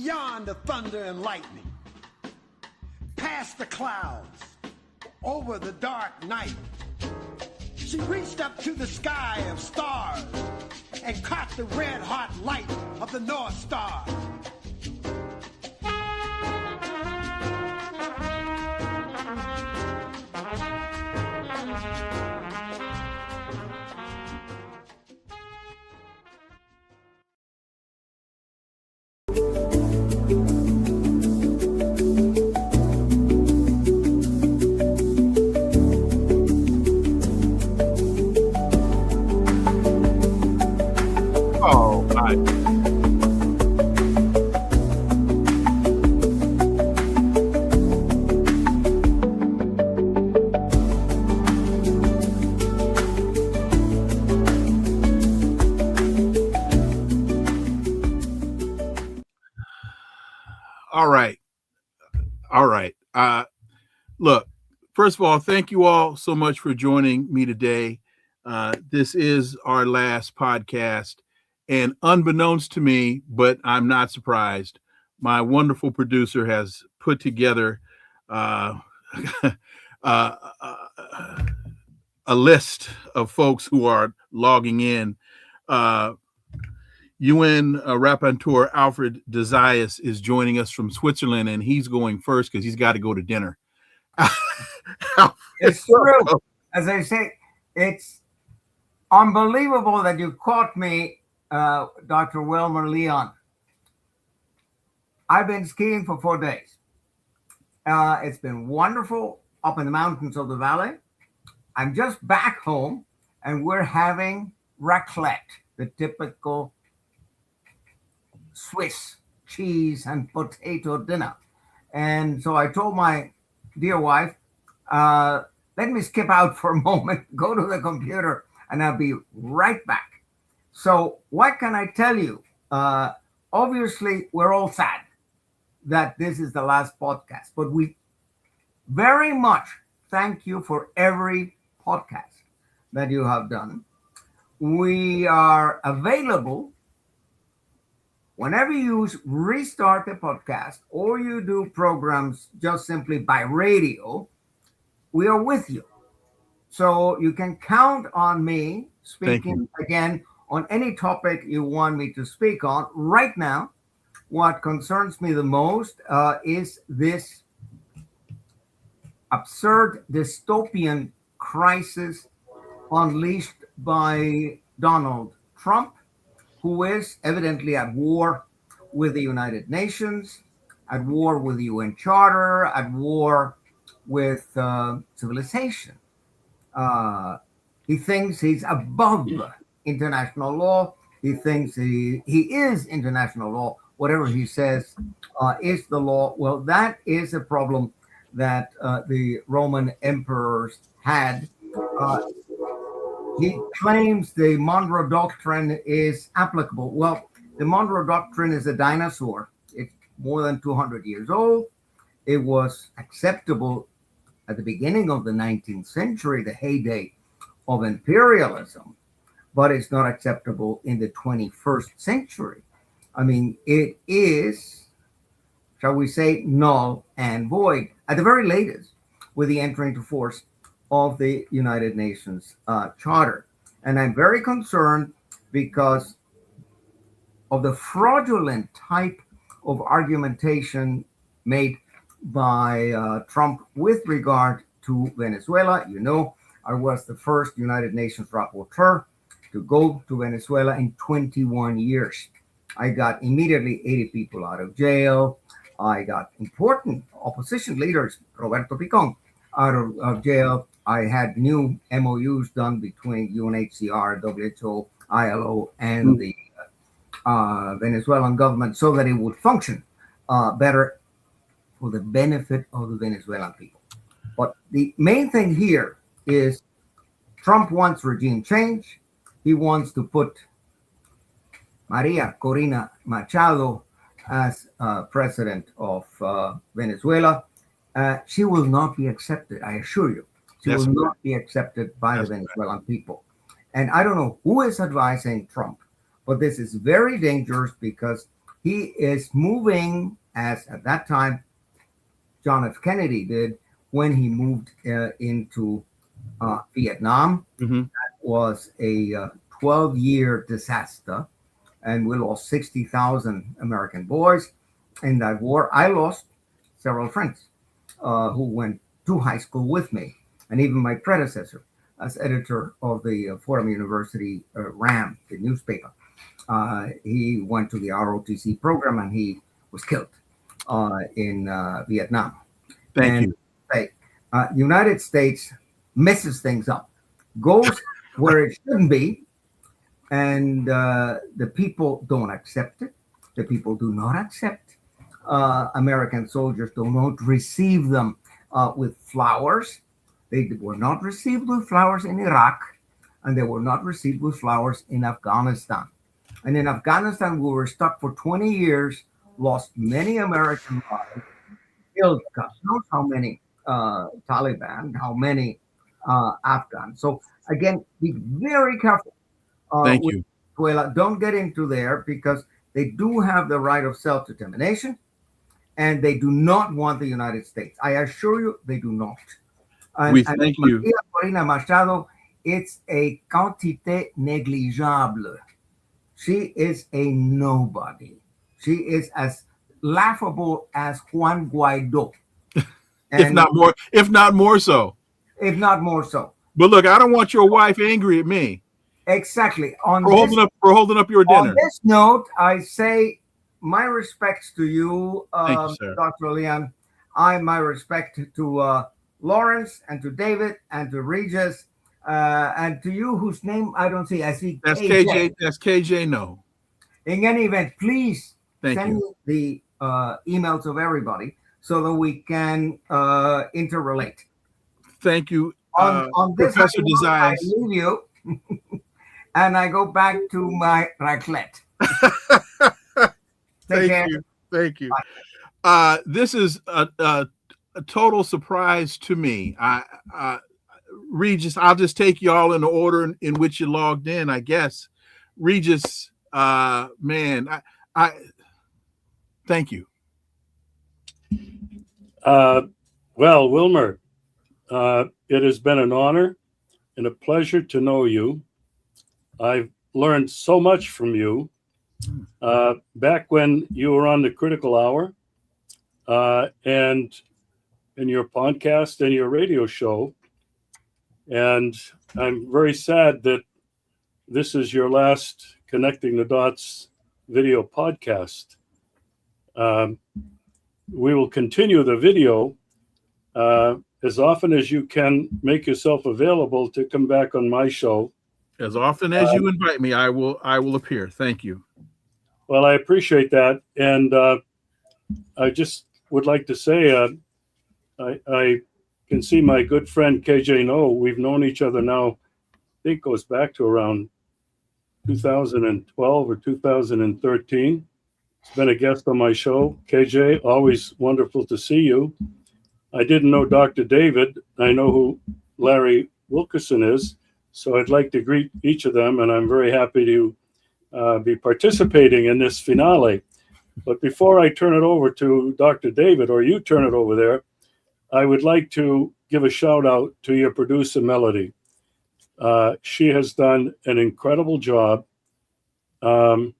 beyond the thunder and lightning, past the clouds, over the dark night. She reached up to the sky of stars and caught the red-hot light of the North Star. All right. Look, first of all, thank you all so much for joining me today. This is our last podcast, and unbeknownst to me, but I'm not surprised, my wonderful producer has put together a list of folks who are logging in. UN raconteur Alfred Desaias is joining us from Switzerland, and he's going first because he's got to go to dinner. It's true. As I say, it's unbelievable that you caught me, Dr. Wilmer Leon. I've been skiing for 4 days. It's been wonderful up in the mountains of the valley. I'm just back home, and we're having raclette, the typical Swiss cheese and potato dinner. And so I told my dear wife, let me skip out for a moment, go to the computer, and I'll be right back. So what can I tell you? Obviously, we're all sad that this is the last podcast, but we very much thank you for every podcast that you have done. We are available whenever you restart the podcast or you do programs just simply by radio. We are with you. So you can count on me speaking again on any topic you want me to speak on. Right now, what concerns me the most is this absurd dystopian crisis unleashed by Donald Trump, who is evidently at war with the United Nations, at war with the UN Charter, at war with civilization. He thinks he's above international law. He thinks he is international law. Whatever he says is the law. Well, that is a problem that the Roman emperors had. He claims the Monroe Doctrine is applicable. Well, the Monroe Doctrine is a dinosaur. It's more than 200 years old. It was acceptable at the beginning of the 19th century, the heyday of imperialism, but it's not acceptable in the 21st century. I mean, it is, shall we say, null and void at the very latest with the entry into force of the United Nations Charter. And I'm very concerned because of the fraudulent type of argumentation made by Trump with regard to Venezuela. You know, I was the first United Nations rapporteur to go to Venezuela in 21 years. I got immediately 80 people out of jail. I got important opposition leaders, Roberto Picon, out of jail. I had new MOUs done between UNHCR, WHO, ILO, and the Venezuelan government so that it would function better for the benefit of the Venezuelan people. But the main thing here is Trump wants regime change. He wants to put Maria Corina Machado as president of Venezuela. She will not be accepted, I assure you. She will not be accepted by the Venezuelan people. And I don't know who is advising Trump, but this is very dangerous because he is moving, as at that time John F. Kennedy did when he moved into Vietnam. Mm-hmm. Was a 12-year disaster, and we lost 60,000 American boys in that war. I lost several friends who went to high school with me, and even my predecessor as editor of the Fordham University RAM, the newspaper. He went to the ROTC program, and he was killed in Vietnam. Thank you. United States messes things up, goes where it shouldn't be, and the people don't accept it. The people do not accept American soldiers, do not receive them with flowers. They were not received with flowers in Iraq, and they were not received with flowers in Afghanistan. And in Afghanistan, we were stuck for 20 years, lost many American lives, killed God knows how many Taliban, how many Afghans. So again, be very careful. Thank with you. Venezuela. Don't get into there because they do have the right of self-determination, and they do not want the United States. I assure you, they do not. We thank you. Maria Corina Machado, it's a quantité négligeable. She is a nobody. She is as laughable as Juan Guaido. If not more so. If not more so. But look, I don't want your wife angry at me. Exactly. For holding up your dinner. On this note, I say my respects to you, Thank you, sir. Dr. Leon. My respect to Lawrence and to David and to Regis and to you whose name I don't see. I see That's KJ. That's KJ. No. In any event, please send you. me the emails of everybody so that we can interrelate. Thank you, on this Professor Desires. I leave you, and I go back to my raclette. Thank you. This is a total surprise to me. Regis, I'll just take y'all in the order in which you logged in, I guess. Regis, man, I thank you. Well, Wilmer, it has been an honor and a pleasure to know you. I've learned so much from you. Back when you were on the Critical Hour and in your podcast and your radio show. And I'm very sad that this is your last Connecting the Dots video podcast. We will continue the video as often as you can make yourself available to come back on my show. As often as you invite me, I will appear. Thank you. Well, I appreciate that. And I just would like to say, I can see my good friend KJ No. We've known each other now, I think goes back to around 2012 or 2013. He's been a guest on my show. KJ, always wonderful to see you. I didn't know Dr. David. I know who Larry Wilkerson is. So I'd like to greet each of them, and I'm very happy to be participating in this finale. But before I turn it over to Dr. David, or you turn it over there, I would like to give a shout out to your producer, Melody. She has done an incredible job. I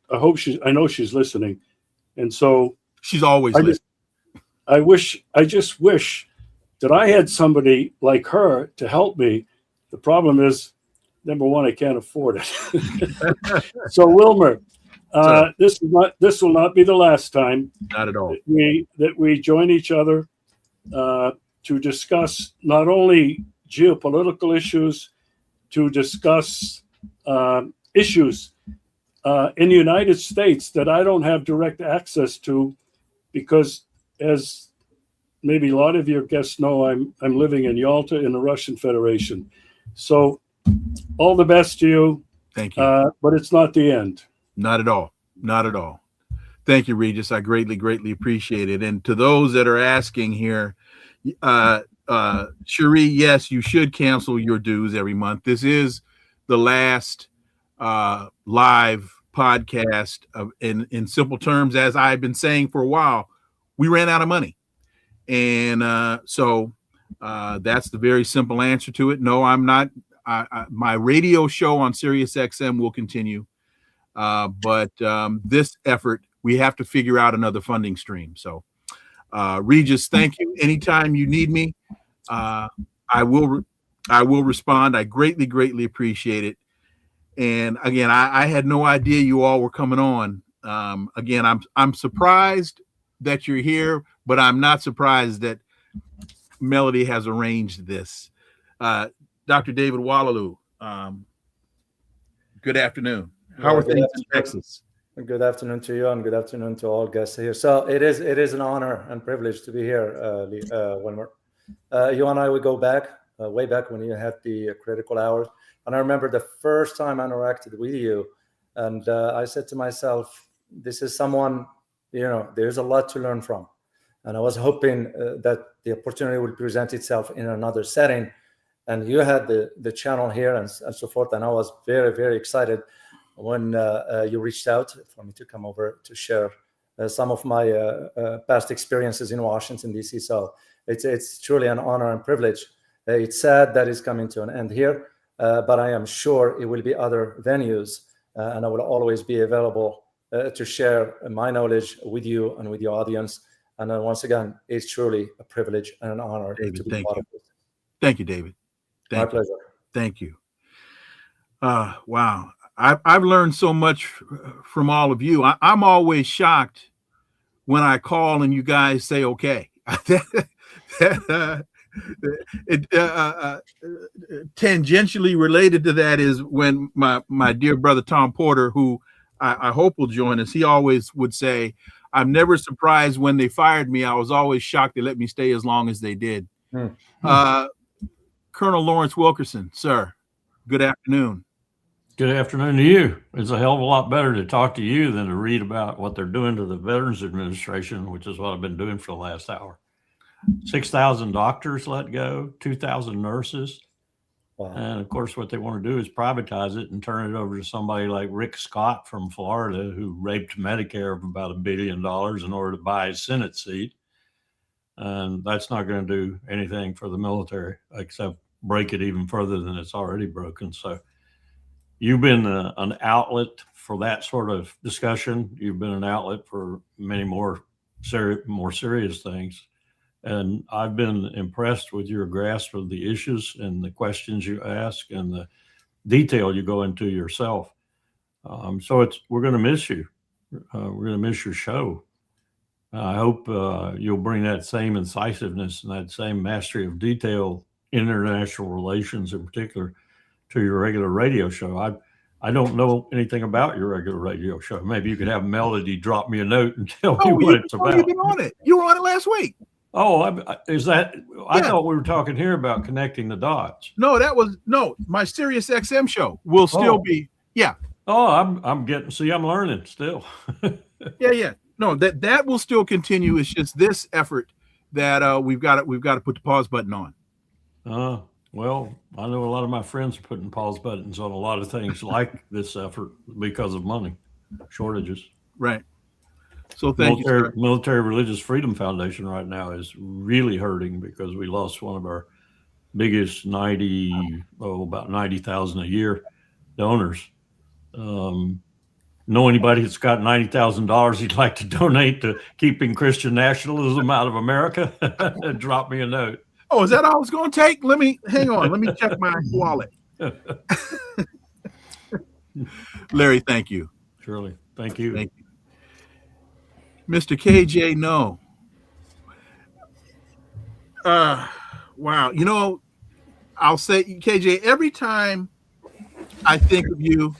hope I know she's listening. And so she's always listening. I just wish that I had somebody like her to help me. The problem is, number one, I can't afford it. So Wilmer, this will not be the last time. Not at all. That we join each other to discuss not only geopolitical issues, to discuss issues in the United States that I don't have direct access to, because as maybe a lot of your guests know, I'm living in Yalta in the Russian Federation. So all the best to you. Thank you. But it's not the end. Not at all. Not at all. Thank you, Regis. I greatly, greatly appreciate it. And to those that are asking here, Cherie, yes, you should cancel your dues every month. This is the last live podcast in simple terms, as I've been saying for a while, we ran out of money. And so that's the very simple answer to it. No, I'm not. My radio show on Sirius XM will continue. But this effort, we have to figure out another funding stream. So, Regis, thank you. Anytime you need me, I will respond. I greatly appreciate it. And again, I had no idea you all were coming on. Again, I'm surprised that you're here, but I'm not surprised that Melody has arranged this. Dr. David Wallalu, good afternoon. How are things in Texas? Good afternoon to you, and good afternoon to all guests here. So it is an honor and privilege to be here, Wilmer. You and I, we go back, way back when you had the critical hours. And I remember the first time I interacted with you, and I said to myself, this is someone, there's a lot to learn from. And I was hoping that the opportunity would present itself in another setting. And you had the channel here and so forth. And I was very, very excited when you reached out for me to come over to share some of my past experiences in Washington, D.C. So it's truly an honor and privilege. It's sad that it's coming to an end here, but I am sure it will be other venues, and I will always be available to share my knowledge with you and with your audience. And then once again, it's truly a privilege and an honor to be part of this. Thank you, David. My pleasure. Thank you. Wow. I've learned so much from all of you. I'm always shocked when I call and you guys say, okay. Tangentially related to that is when my dear brother Tom Porter, who I hope will join us, he always would say, I'm never surprised when they fired me. I was always shocked they let me stay as long as they did. Colonel Lawrence Wilkerson, sir, good afternoon. Good afternoon to you. It's a hell of a lot better to talk to you than to read about what they're doing to the Veterans Administration, which is what I've been doing for the last hour. 6,000 doctors let go, 2,000 nurses. Wow. And of course, what they want to do is privatize it and turn it over to somebody like Rick Scott from Florida, who raped Medicare of about $1 billion in order to buy his Senate seat. And that's not going to do anything for the military except break it even further than it's already broken. So you've been an outlet for that sort of discussion. You've been an outlet for many more serious things. And I've been impressed with your grasp of the issues and the questions you ask and the detail you go into yourself. So we're going to miss you. We're going to miss your show. I hope you'll bring that same incisiveness and that same mastery of detail, international relations in particular, to your regular radio show. I don't know anything about your regular radio show. Maybe you could have Melody drop me a note and tell me what it's about. You've been on it. You were on it last week. Oh, is that? I thought we were talking here about connecting the dots. No, my Sirius XM show will still be. Yeah. Oh, I'm learning still. Yeah. No, that will still continue. It's just this effort that we've got to put the pause button on. Well, I know a lot of my friends are putting pause buttons on a lot of things like this effort because of money shortages. Right. So thank you, sir. Military Religious Freedom Foundation right now is really hurting because we lost one of our biggest about 90,000 a year donors. Know anybody that's got $90,000 he'd like to donate to keeping Christian nationalism out of America? Drop me a note. Oh, is that all it's going to take? Hang on. Let me check my wallet. Larry, thank you. Surely. Thank you. Thank you. Mr. KJ, no. Wow. I'll say, KJ, every time I think of you,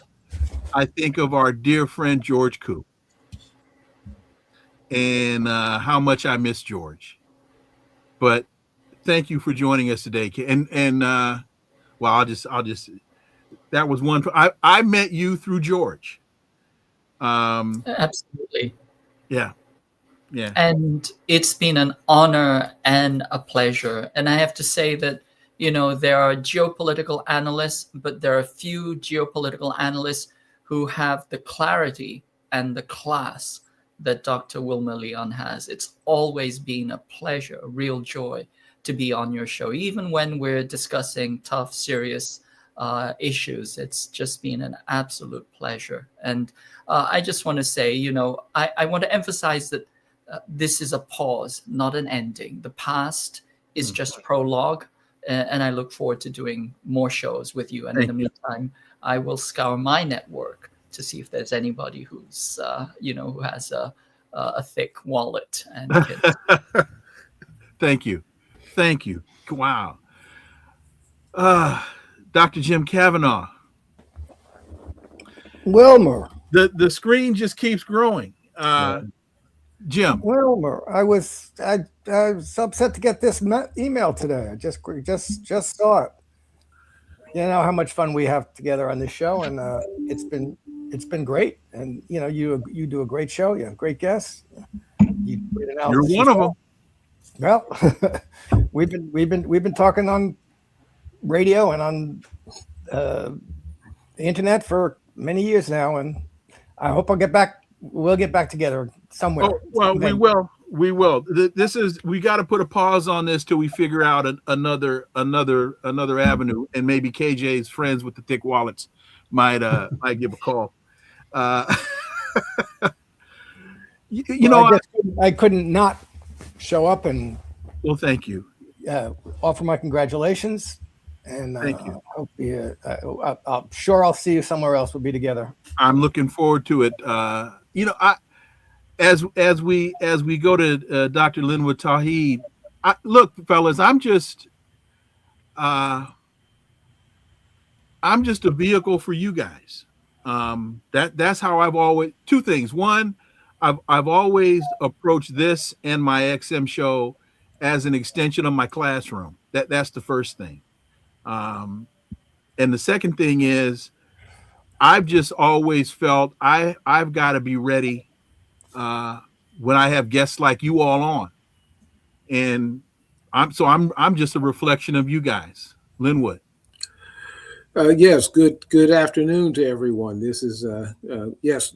I think of our dear friend George Koo and how much I miss George. But thank you for joining us today. And I'll just that was one. I met you through George. Absolutely. Yeah. And it's been an honor and a pleasure. And I have to say that, there are geopolitical analysts, but there are few geopolitical analysts who have the clarity and the class that Dr. Wilmer Leon has. It's always been a pleasure, a real joy to be on your show, even when we're discussing tough, serious issues. It's just been an absolute pleasure. And I just want to say, I want to emphasize that this is a pause, not an ending. The past is just prologue, and I look forward to doing more shows with you. And in the meantime, I will scour my network to see if there's anybody who's, who has a thick wallet. And Thank you. Wow. Dr. Jim Kavanaugh. Wilmer. The screen just keeps growing. Jim. Wilmer, I was upset to get this email today. I just saw it. You know how much fun we have together on this show, and it's been great. And you do a great show. You have great guests. You're one of them. Well, we've been talking on radio and on the internet for many years now, and I hope we'll get back together somewhere. Oh, well, we will. We got to put a pause on this till we figure out another avenue, and maybe KJ's friends with the thick wallets might give a call. I couldn't not show up and. Well, thank you. Offer my congratulations, and thank you. I'm sure I'll see you somewhere else. We'll be together. I'm looking forward to it. As we go to Dr. Linwood Tauheed, look, fellas, I'm just a vehicle for you guys. That's how I've always. Two things. One, I've always approached this and my XM show as an extension of my classroom. That's the first thing. And the second thing is, I've just always felt I've got to be ready when I have guests like you all on, and I'm just a reflection of you guys. Linwood. Yes. Good afternoon to everyone. This is yes,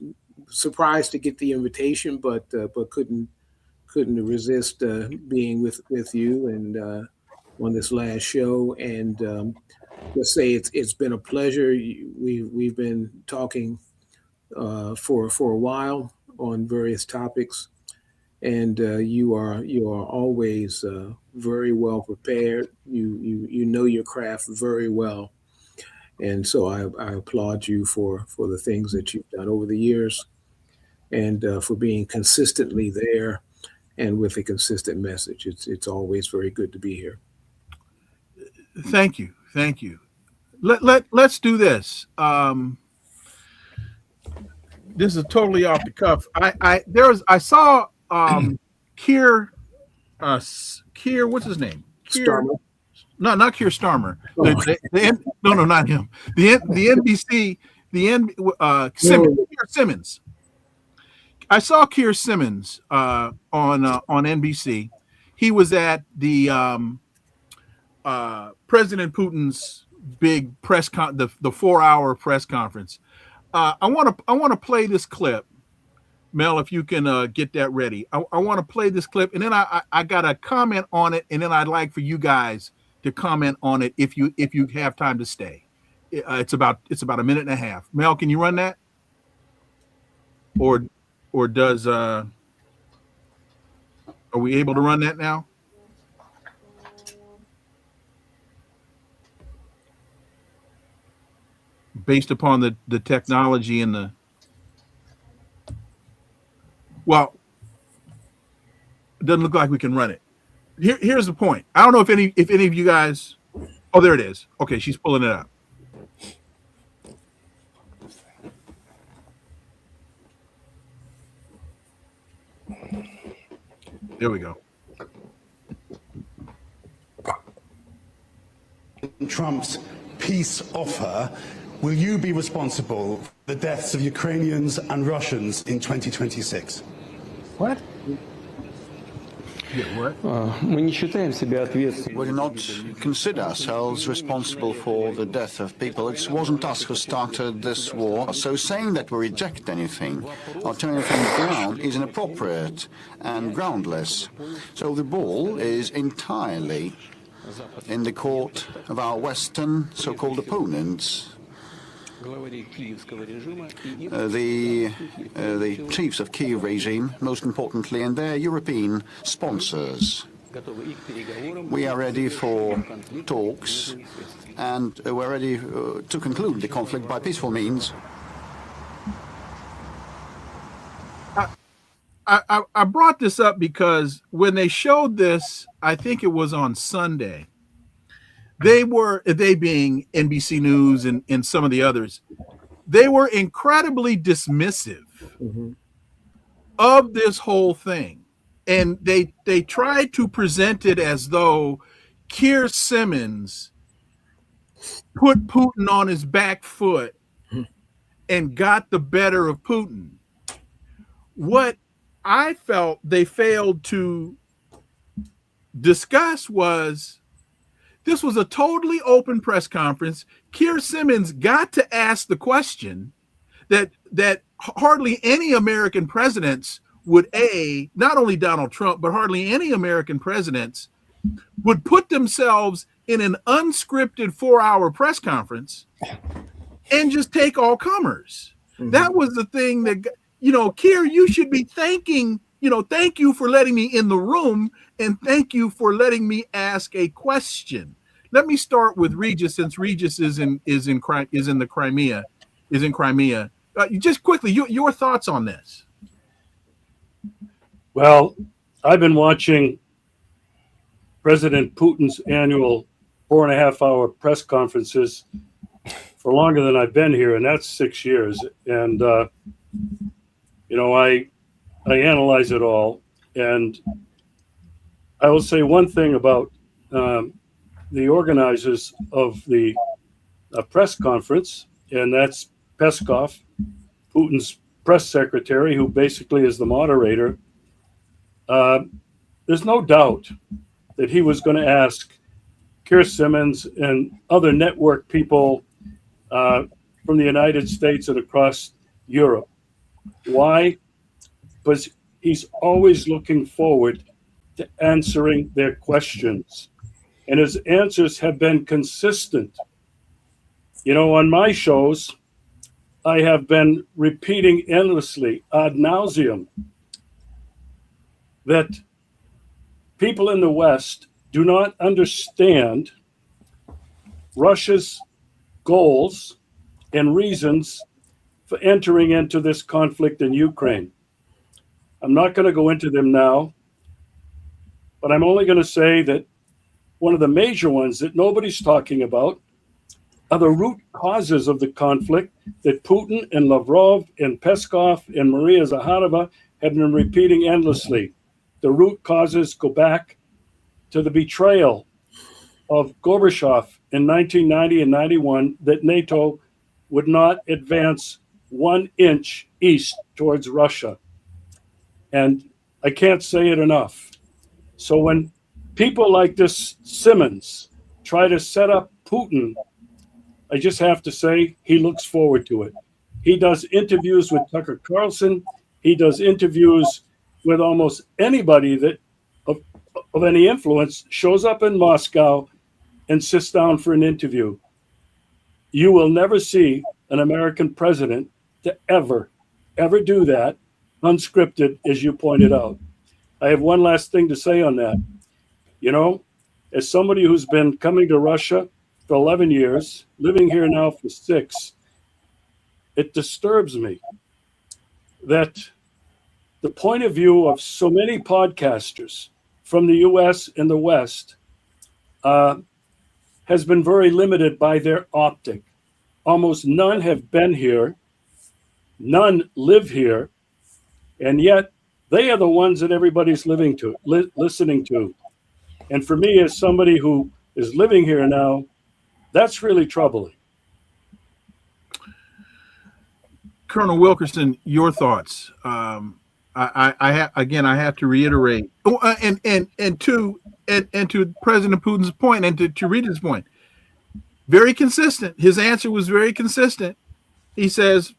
surprised to get the invitation, but couldn't resist being with you and on this last show. And let's say it's been a pleasure. We've been talking for a while on various topics, and you are always very well prepared. You know your craft very well, and so I applaud you for the things that you've done over the years, and for being consistently there and with a consistent message. It's always very good to be here. Thank you. Let's do this. This is totally off the cuff. I saw Keir, what's his name? Starmer. No, not Keir Starmer. No, not him. The NBC, Keir Simmons. I saw Keir Simmons on NBC. He was at the President Putin's big press the 4-hour press conference. I want to play this clip, Mel, if you can get that ready. I want to play this clip, and then I got a comment on it, and then I'd like for you guys to comment on it if you have time to stay. It's about a minute and a half. Mel, can you run that? Or does are we able to run that now? Based upon the technology and the, well, it doesn't look like we can run it. Here's the point. I don't know if any of you guys, oh, there it is. Okay, she's pulling it up. There we go. Trump's peace offer, will you be responsible for the deaths of Ukrainians and Russians in 2026? What? Мы не считаем себя ответственными. We do not consider ourselves responsible for the death of people. It wasn't us who started this war. So saying that we reject anything or turn anything down is inappropriate and groundless. So the ball is entirely in the court of our Western so-called opponents. The chiefs of Kiev regime, most importantly, and their European sponsors. We are ready for talks, and we're ready to conclude the conflict by peaceful means. I brought this up because when they showed this, I think it was on Sunday, they being NBC News and some of the others, they were incredibly dismissive of this whole thing. And they tried to present it as though Keir Simmons put Putin on his back foot and got the better of Putin. What I felt they failed to discuss was this was a totally open press conference. Keir Simmons got to ask the question that hardly any American presidents would, not only Donald Trump, but hardly any American presidents would put themselves in an unscripted 4-hour press conference and just take all comers. That was the thing that, Keir, you should be thanking, thank you for letting me in the room and thank you for letting me ask a question. Let me start with Regis, since Regis is in Crimea. Just quickly, your thoughts on this. Well, I've been watching President Putin's annual 4.5-hour press conferences for longer than I've been here, and that's 6 years. And, I analyze it all. And I will say one thing about the organizers of the press conference, and that's Peskov, Putin's press secretary, who basically is the moderator. There's no doubt that he was going to ask Keir Simmons and other network people from the United States and across Europe. Why? Because he's always looking forward to answering their questions. And his answers have been consistent. On my shows, I have been repeating endlessly, ad nauseum, that people in the West do not understand Russia's goals and reasons for entering into this conflict in Ukraine. I'm not going to go into them now, but I'm only going to say that one of the major ones that nobody's talking about are the root causes of the conflict that Putin and Lavrov and Peskov and Maria Zakharova have been repeating endlessly. The root causes go back to the betrayal of Gorbachev in 1990 and 91 that NATO would not advance 1 inch east towards Russia. And I can't say it enough. So when people like this Simmons try to set up Putin, I just have to say he looks forward to it. He does interviews with Tucker Carlson. He does interviews with almost anybody that of any influence shows up in Moscow and sits down for an interview. You will never see an American president to ever do that unscripted, as you pointed out. I have one last thing to say on that. As somebody who's been coming to Russia for 11 years, living here now for 6, it disturbs me that the point of view of so many podcasters from the US and the West has been very limited by their optic. Almost none have been here, none live here, and yet they are the ones that everybody's listening to. And for me, as somebody who is living here now, that's really troubling. Colonel Wilkerson, your thoughts. I have to reiterate. Oh, and to President Putin's point, and to Rita's point, very consistent. His answer was very consistent. He says,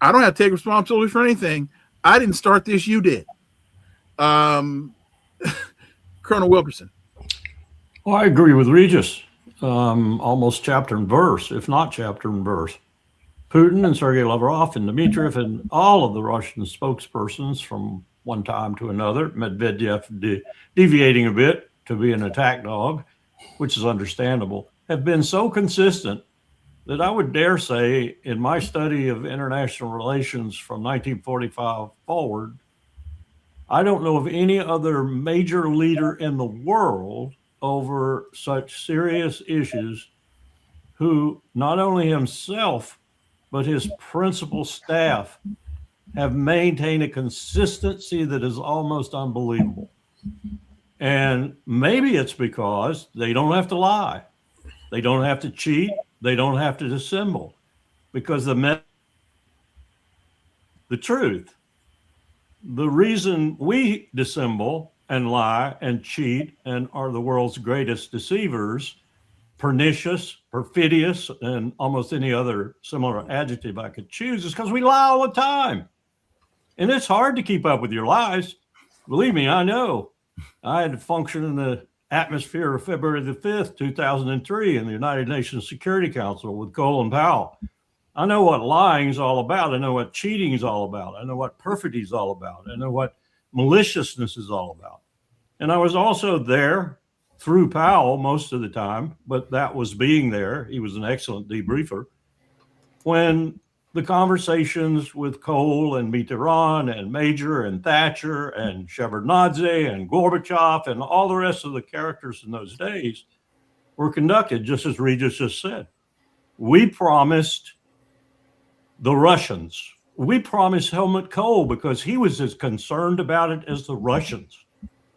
"I don't have to take responsibility for anything. I didn't start this. You did." Colonel Wilkerson. Well, I agree with Regis, almost chapter and verse, if not chapter and verse. Putin and Sergei Lavrov and Dmitriev and all of the Russian spokespersons from one time to another, Medvedev deviating a bit to be an attack dog, which is understandable, have been so consistent that I would dare say, in my study of international relations from 1945 forward, I don't know of any other major leader in the world over such serious issues who not only himself but his principal staff have maintained a consistency that is almost unbelievable. And maybe it's because they don't have to lie. They don't have to cheat. They don't have to dissemble, because the truth, the reason we dissemble and lie and cheat and are the world's greatest deceivers, pernicious, perfidious, and almost any other similar adjective I could choose, is because we lie all the time. And it's hard to keep up with your lies. Believe me, I know. I had to function in the atmosphere of February the 5th, 2003 in the United Nations Security Council with Colin Powell. I know what lying is all about. I know what cheating is all about. I know what perfidy is all about. I know what maliciousness is all about. And I was also there through Powell most of the time, but that was being there. He was an excellent debriefer. When the conversations with Kohl and Mitterrand and Major and Thatcher and Shevardnadze and Gorbachev and all the rest of the characters in those days were conducted, just as Regis just said. We promised the Russians, we promised Helmut Kohl, because he was as concerned about it as the Russians.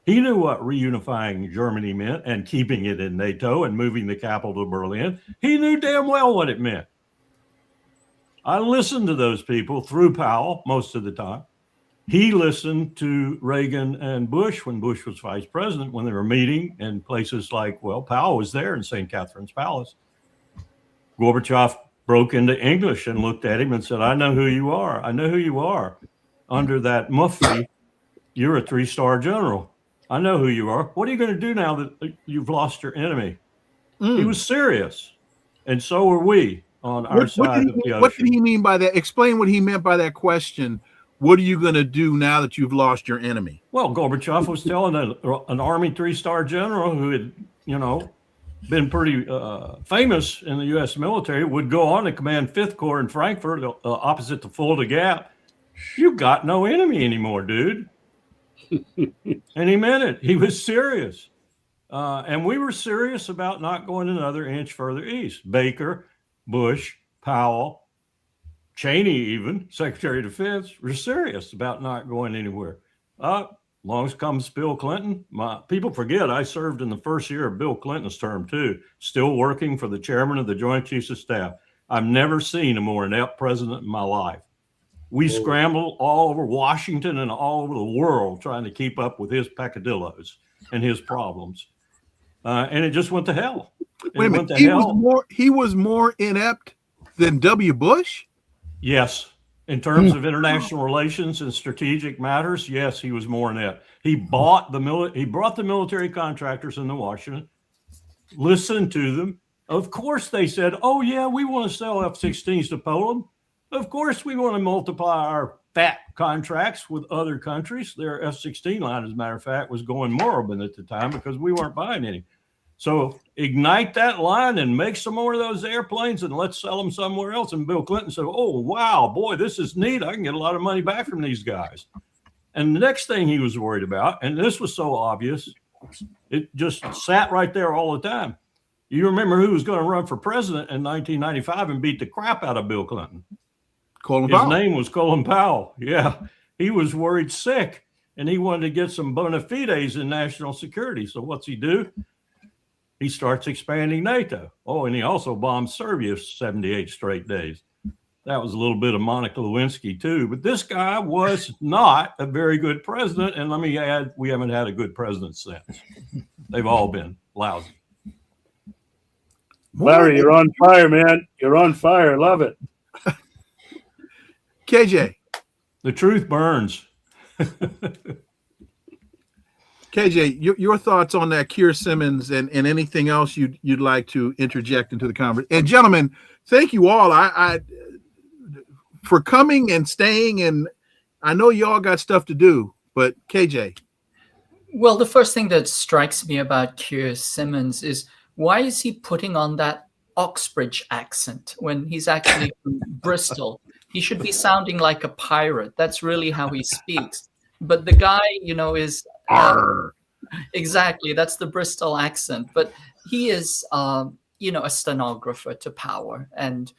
He knew what reunifying Germany meant and keeping it in NATO and moving the capital to Berlin. He knew damn well what it meant. I listened to those people through Powell most of the time. He listened to Reagan and Bush when Bush was vice president, when they were meeting in places like, well, Powell was there in St. Catherine's Palace. Gorbachev broke into English and looked at him and said, "I know who you are. I know who you are. Under that mufti, you're a 3-star general. I know who you are. What are you going to do now that you've lost your enemy?" He was serious. And so were we on our side of the ocean. What did he mean by that? Explain what he meant by that question. What are you going to do now that you've lost your enemy? Well, Gorbachev was telling an Army 3-star general who had, been pretty famous in the U.S. military, would go on to command 5th Corps in Frankfurt, opposite the Fulda Gap. "You've got no enemy anymore, dude." And he meant it. He was serious. And we were serious about not going another inch further east. Baker, Bush, Powell, Cheney, even Secretary of Defense, were serious about not going anywhere. Long as comes Bill Clinton. People forget I served in the first year of Bill Clinton's term too, still working for the chairman of the Joint Chiefs of Staff. I've never seen a more inept president in my life. We scrambled all over Washington and all over the world trying to keep up with his peccadillos and his problems. And it just went to hell. Wait a minute. He was more inept than W. Bush? Yes. In terms of international relations and strategic matters, yes, he was more inept. He brought the military contractors into Washington, listened to them. Of course, they said, "Oh, yeah, we want to sell F-16s to Poland. Of course, we want to multiply our fat contracts with other countries." Their F-16 line, as a matter of fact, was going moribund at the time because we weren't buying any. So ignite that line and make some more of those airplanes and let's sell them somewhere else. And Bill Clinton said, "Oh, wow, boy, this is neat. I can get a lot of money back from these guys." And the next thing he was worried about, and this was so obvious, it just sat right there all the time. You remember who was going to run for president in 1995 and beat the crap out of Bill Clinton? Colin Powell. His name was Colin Powell. Yeah, he was worried sick, and he wanted to get some bona fides in national security. So what's he do? He starts expanding NATO. Oh, and he also bombed Serbia 78 straight days. that was a little bit of Monica Lewinsky too. But this guy was not a very good president. And let me add, we haven't had a good president since. They've all been lousy. Larry, you're on fire, man. You're on fire. Love it. KJ. The truth burns. KJ, your thoughts on that Keir Simmons and anything else you'd like to interject into the conversation. And gentlemen, thank you all I for coming and staying. And I know y'all got stuff to do, but KJ. Well, the first thing that strikes me about Keir Simmons is, why is he putting on that Oxbridge accent when he's actually from Bristol? He should be sounding like a pirate. That's really how he speaks. But the guy, is exactly, that's the Bristol accent. But he is, a stenographer to power, and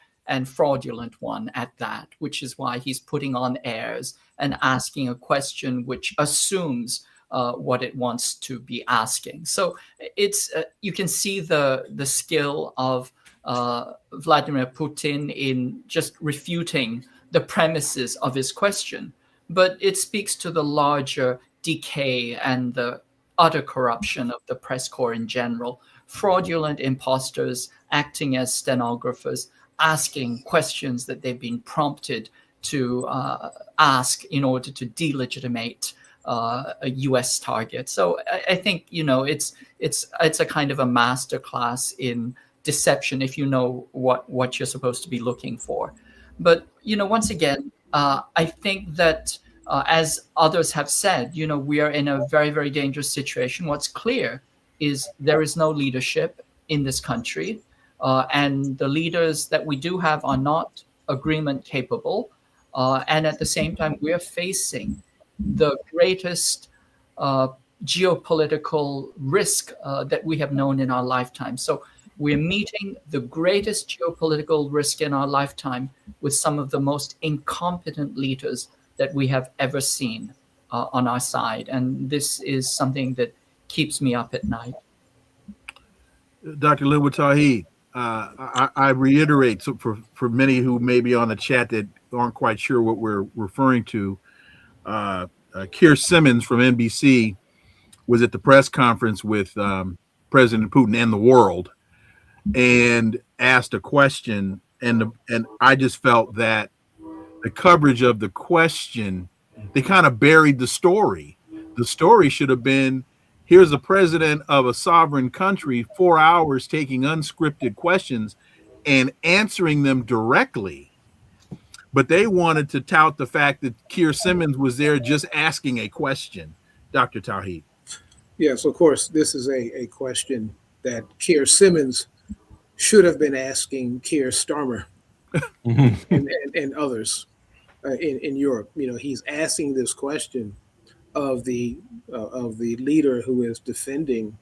fraudulent one at that, which is why he's putting on airs and asking a question which assumes what it wants to be asking. So it's you can see the skill of Vladimir Putin in just refuting the premises of his question. But it speaks to the larger decay and the utter corruption of the press corps in general. Fraudulent imposters acting as stenographers, asking questions that they've been prompted to ask in order to delegitimate a U.S. target. So I think it's a kind of a masterclass in deception if you know what you're supposed to be looking for. But once again, I think that as others have said, we are in a very, very dangerous situation. What's clear is there is no leadership in this country, and the leaders that we do have are not agreement capable. And at the same time, we are facing the greatest geopolitical risk that we have known in our lifetime. So we're meeting the greatest geopolitical risk in our lifetime with some of the most incompetent leaders that we have ever seen on our side. And this is something that keeps me up at night. Dr. Linwood Tawhid, I reiterate, so for many who may be on the chat that aren't quite sure what we're referring to, Keir Simmons from NBC was at the press conference with President Putin and the world, and asked a question, and I just felt that the coverage of the question, they kind of buried the story. The story should have been, here's the president of a sovereign country, 4 hours taking unscripted questions and answering them directly. But they wanted to tout the fact that Keir Simmons was there just asking a question. Dr. Tawhid. Yes, of course, this is a question that Keir Simmons should have been asking Keir Starmer and others in Europe. He's asking this question of the leader who is defending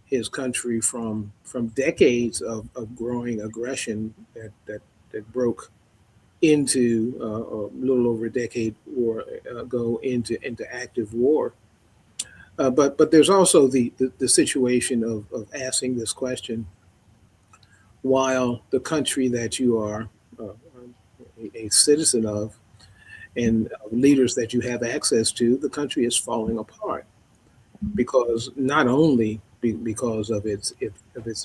his country from decades of growing aggression that broke into a little over a decade ago into active war. But there's also the situation of asking this question while the country that you are a citizen of and leaders that you have access to, the country is falling apart, because not only because of its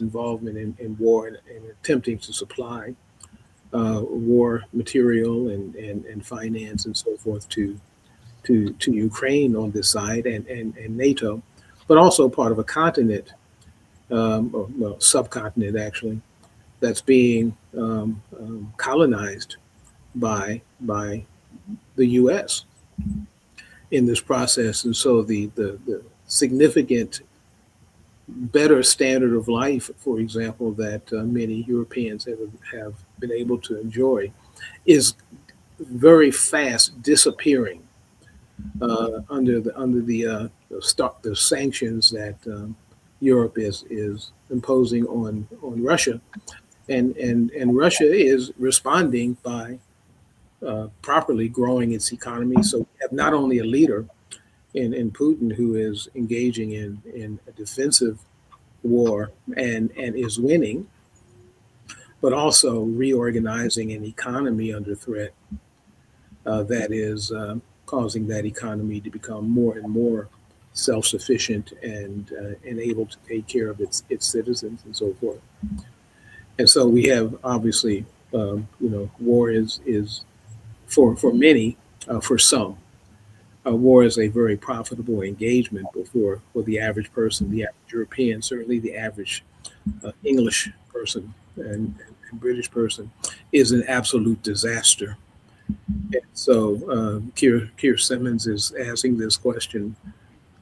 involvement in war and attempting to supply war material and finance and so forth to Ukraine on this side and NATO, but also part of a continent, subcontinent actually, that's being colonized by the U.S. in this process. And so the significant better standard of life, for example, that many Europeans have been able to enjoy is very fast disappearing under the sanctions that Europe is imposing on Russia, and Russia is responding by properly growing its economy. So we have not only a leader in Putin who is engaging in a defensive war and is winning, but also reorganizing an economy under threat that is causing that economy to become more and more self-sufficient and able to take care of its citizens and so forth. And so we have obviously, war is for many, for some, war is a very profitable engagement, but for the average person, the average European, certainly the average English person and British person, is an absolute disaster. And so Keir Simmons is asking this question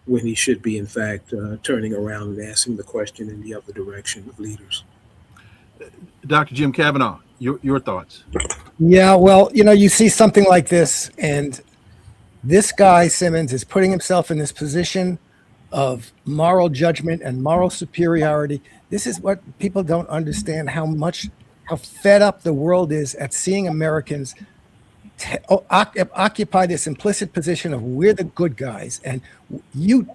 when he should be, in fact, turning around and asking the question in the other direction of leaders. Dr. Jim Kavanaugh, your thoughts? Yeah, well, you see something like this, and this guy, Simmons, is putting himself in this position of moral judgment and moral superiority. This is what people don't understand, how fed up the world is at seeing Americans occupy this implicit position of we're the good guys, and you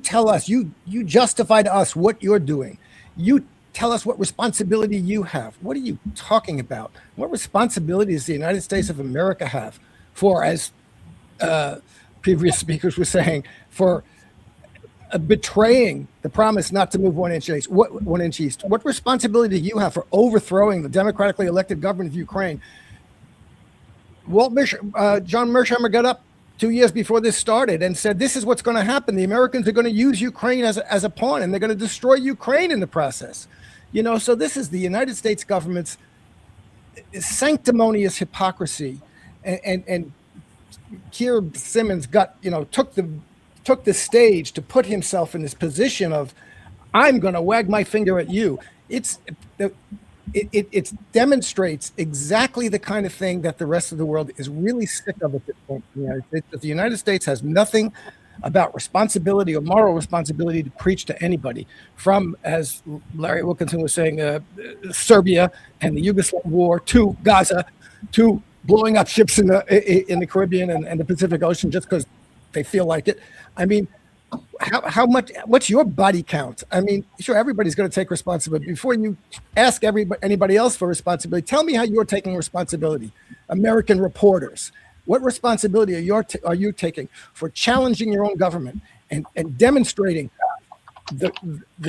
tell us, you justify to us what you're doing. You tell us what responsibility you have. What are you talking about? What responsibility does the United States of America have for, as previous speakers were saying, for betraying the promise not to move 1 inch east? What responsibility do you have for overthrowing the democratically elected government of Ukraine? John Mearsheimer got up 2 years before this started and said, this is what's going to happen. The Americans are going to use Ukraine as a pawn, and they're going to destroy Ukraine in the process. So this is the United States government's sanctimonious hypocrisy. And Keir Simmons took the stage to put himself in this position of, I'm going to wag my finger at you. It demonstrates exactly the kind of thing that the rest of the world is really sick of at this point. The United States has nothing about responsibility or moral responsibility to preach to anybody, from, as Larry Wilkinson was saying, Serbia and the Yugoslav war, to Gaza, to blowing up ships in the Caribbean and the Pacific Ocean just because they feel like it. I mean, how much? What's your body count? I mean, sure, everybody's going to take responsibility. Before you ask anybody else for responsibility, tell me how you're taking responsibility. American reporters, what responsibility are you taking for challenging your own government and demonstrating the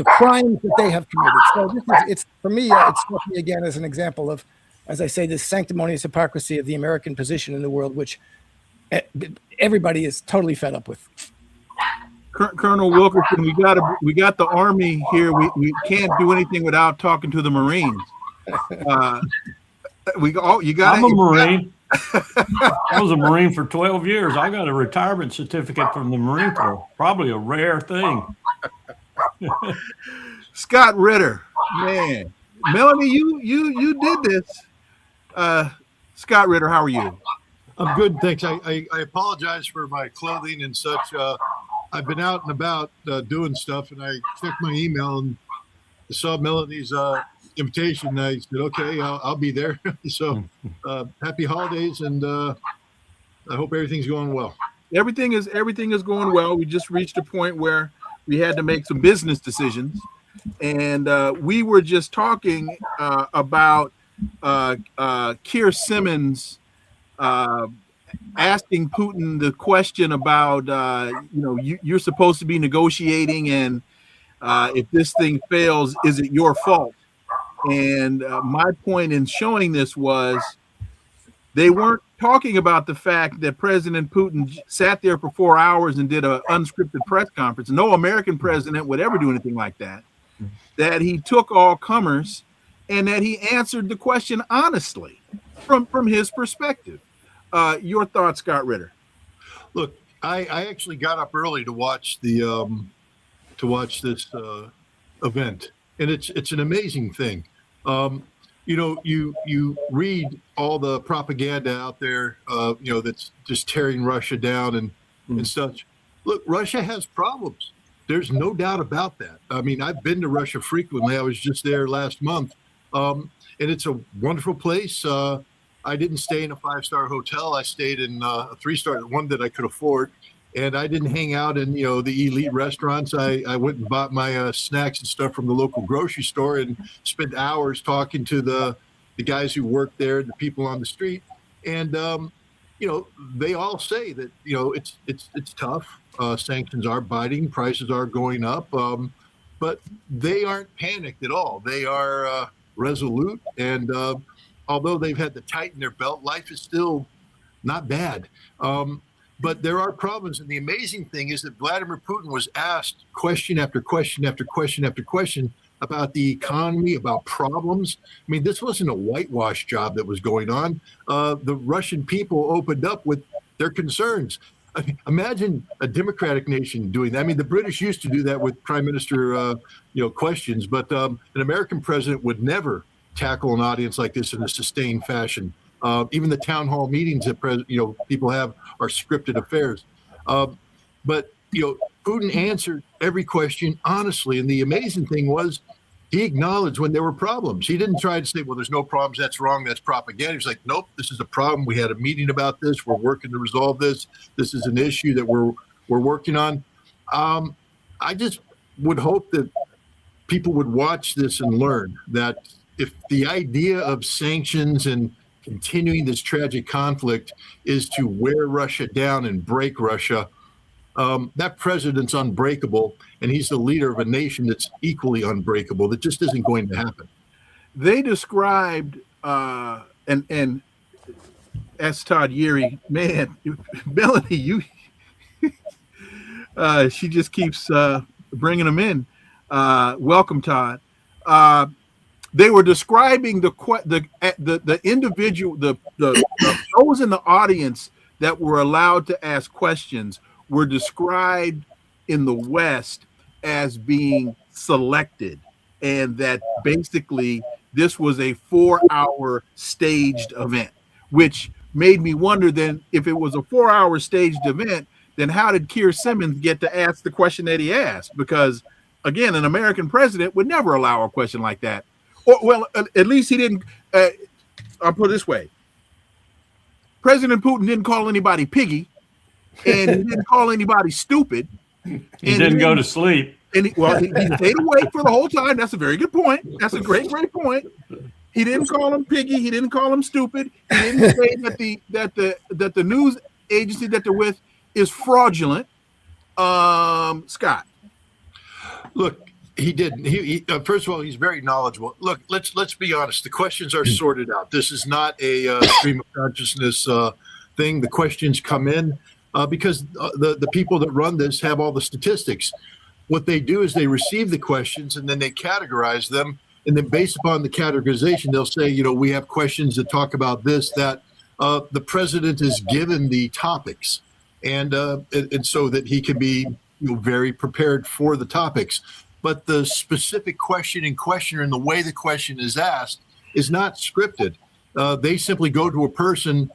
crimes that they have committed? So it's for me, it's struck me again as an example of, as I say, this sanctimonious hypocrisy of the American position in the world, which everybody is totally fed up with. Colonel Wilkerson, we got the Army here. We can't do anything without talking to the Marines. I'm a Marine. I was a Marine for 12 years. I got a retirement certificate from the Marine Corps. Probably a rare thing. Scott Ritter, man, Melanie, you did this. Scott Ritter, how are you? I'm good, thanks. I apologize for my clothing and such. I've been out and about doing stuff, and I checked my email and saw Melanie's invitation. And I said, okay, I'll be there. So happy holidays, and I hope everything's going well. Everything is going well. We just reached a point where we had to make some business decisions, and we were just talking about Keir Simmons asking Putin the question about, you're supposed to be negotiating, and if this thing fails, is it your fault? And my point in showing this was they weren't talking about the fact that President Putin sat there for 4 hours and did an unscripted press conference. No American president would ever do anything like that. That he took all comers and that he answered the question honestly from his perspective. Your thoughts, Scott Ritter? Look, I actually got up early to watch this event, and it's an amazing thing. You read all the propaganda out there, that's just tearing Russia down and such. Look, Russia has problems. There's no doubt about that. I mean, I've been to Russia frequently. I was just there last month, and it's a wonderful place. I didn't stay in a 5-star hotel. I stayed in a 3-star, one that I could afford. and I didn't hang out in the elite restaurants. I went and bought my snacks and stuff from the local grocery store and spent hours talking to the guys who work there, the people on the street, and they all say that it's tough. Sanctions are biting, prices are going up, but they aren't panicked at all. They are resolute, and although they've had to tighten their belt, life is still not bad. But there are problems, and the amazing thing is that Vladimir Putin was asked question after question after question after question about the economy, about problems. I mean, this wasn't a whitewash job that was going on. The Russian people opened up with their concerns. I mean, imagine a democratic nation doing that. I mean, the British used to do that with prime minister, questions, but an American president would never tackle an audience like this in a sustained fashion. Even the town hall meetings that people have are scripted affairs. But Putin answered every question honestly, and the amazing thing was he acknowledged when there were problems. He didn't try to say, well, there's no problems, that's wrong, that's propaganda. He was like, nope, this is a problem. We had a meeting about this. We're working to resolve this. This is an issue that we're working on. I just would hope that people would watch this and learn that if the idea of sanctions and continuing this tragic conflict is to wear Russia down and break Russia, that president's unbreakable, and he's the leader of a nation that's equally unbreakable. That just isn't going to happen. They described and S. Todd Yeary, man, Melanie, she just keeps bringing them in. Welcome, Todd. They were describing the individual, the those in the audience that were allowed to ask questions were described in the West as being selected, and that basically this was a 4-hour staged event, which made me wonder then, if it was a 4-hour staged event, then how did Keir Simmons get to ask the question that he asked? Because again, an American president would never allow a question like that. Or, well, at least he didn't. I'll put it this way: President Putin didn't call anybody piggy, and he didn't call anybody stupid. He didn't go to sleep. And he stayed awake for the whole time. That's a very good point. That's a great point. He didn't call him piggy. He didn't call him stupid. He didn't say that the news agency that they're with is fraudulent. Scott, look. He didn't. He first of all, he's very knowledgeable. Look, let's be honest. The questions are sorted out. This is not a stream of consciousness thing. The questions come in because the people that run this have all the statistics. What they do is they receive the questions and then they categorize them, and then based upon the categorization, they'll say, we have questions that talk about this, that. The president is given the topics, and so that he can be very prepared for the topics. But the specific question and questioner and the way the question is asked is not scripted. They simply go to a person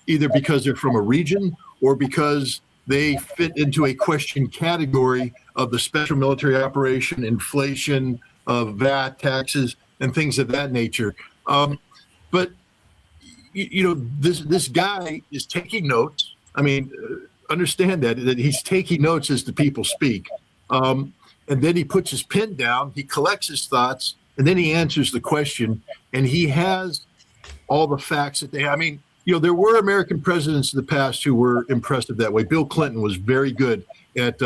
either because they're from a region or because they fit into a question category of the special military operation, inflation, VAT, taxes, and things of that nature. But this guy is taking notes. I mean, understand that he's taking notes as the people speak. And then he puts his pen down, he collects his thoughts, and then he answers the question. And he has all the facts that they have. I mean, there were American presidents in the past who were impressive that way. Bill Clinton was very good at,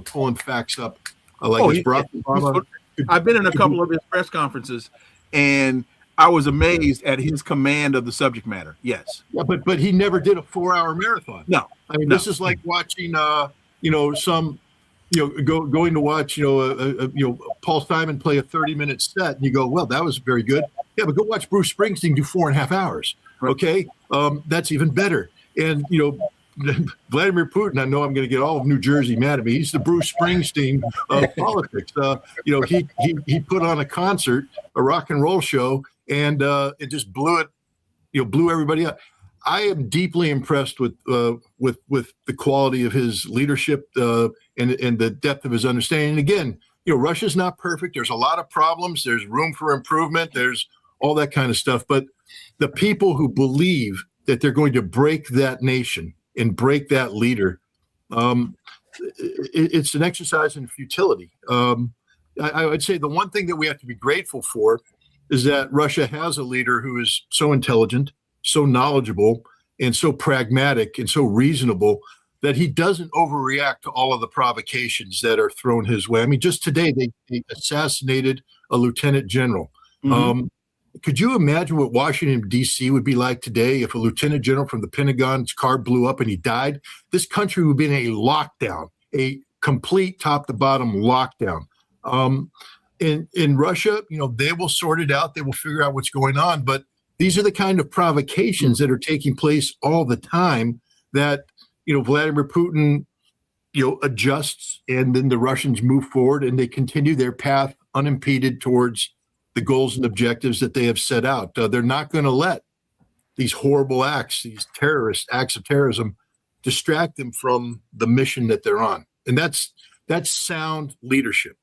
pulling facts up. Barack Obama. I've been in a couple of his press conferences, and I was amazed at his command of the subject matter. Yes. Yeah, but he never did a 4-hour marathon. No. I mean, this is like watching, going to watch, Paul Simon play a 30-minute set, and you go, well, that was very good. Yeah, but go watch Bruce Springsteen do 4.5 hours. Right. Okay, that's even better. And Vladimir Putin, I know I'm going to get all of New Jersey mad at me. He's the Bruce Springsteen of politics. He put on a concert, a rock and roll show, and it just blew everybody up. I am deeply impressed with the quality of his leadership and the depth of his understanding. And again, Russia's not perfect. There's a lot of problems. There's room for improvement. There's all that kind of stuff. But the people who believe that they're going to break that nation and break that leader, It's an exercise in futility. I would say the one thing that we have to be grateful for is that Russia has a leader who is so intelligent, so knowledgeable, and so pragmatic and so reasonable that he doesn't overreact to all of the provocations that are thrown his way. I mean, just today they assassinated a lieutenant general. Could you imagine what Washington, D.C. would be like today if a lieutenant general from the Pentagon's car blew up and he died? This country would be in a lockdown, a complete top to bottom lockdown. In Russia, they will sort it out. They will figure out what's going on. But these are the kind of provocations that are taking place all the time that, Vladimir Putin, adjusts, and then the Russians move forward and they continue their path unimpeded towards the goals and objectives that they have set out. They're not going to let these horrible acts, these terrorist acts of terrorism, distract them from the mission that they're on. And that's sound leadership.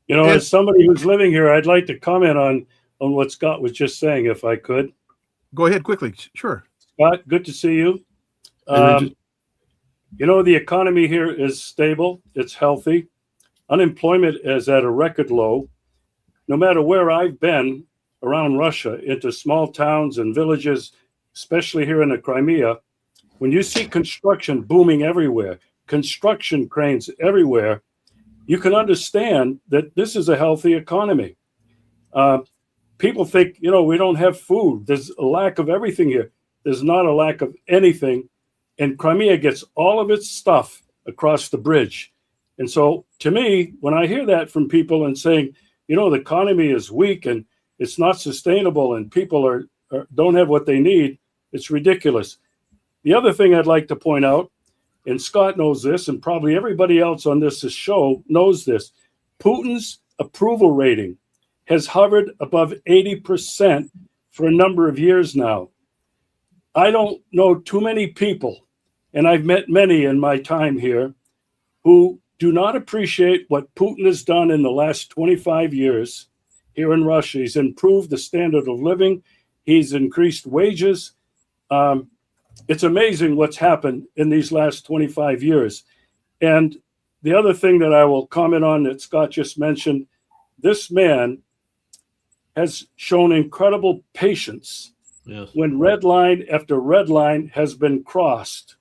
As somebody who's living here, I'd like to comment on what Scott was just saying, if I could. Go ahead quickly. Sure. Scott, good to see you. The economy here is stable. It's healthy. Unemployment is at a record low. No matter where I've been around Russia, into small towns and villages, especially here in the Crimea, when you see construction booming everywhere, construction cranes everywhere, you can understand that this is a healthy economy. People think, we don't have food. There's a lack of everything here. There's not a lack of anything. And Crimea gets all of its stuff across the bridge. And so to me, when I hear that from people and saying, the economy is weak and it's not sustainable and people don't have what they need, it's ridiculous. The other thing I'd like to point out, and Scott knows this, and probably everybody else on this show knows this, Putin's approval rating has hovered above 80% for a number of years now. I don't know too many people, and I've met many in my time here, who do not appreciate what Putin has done in the last 25 years here in Russia. He's improved the standard of living. He's increased wages. It's amazing what's happened in these last 25 years. And the other thing that I will comment on that Scott just mentioned, this man has shown incredible patience when red line after red line has been crossed,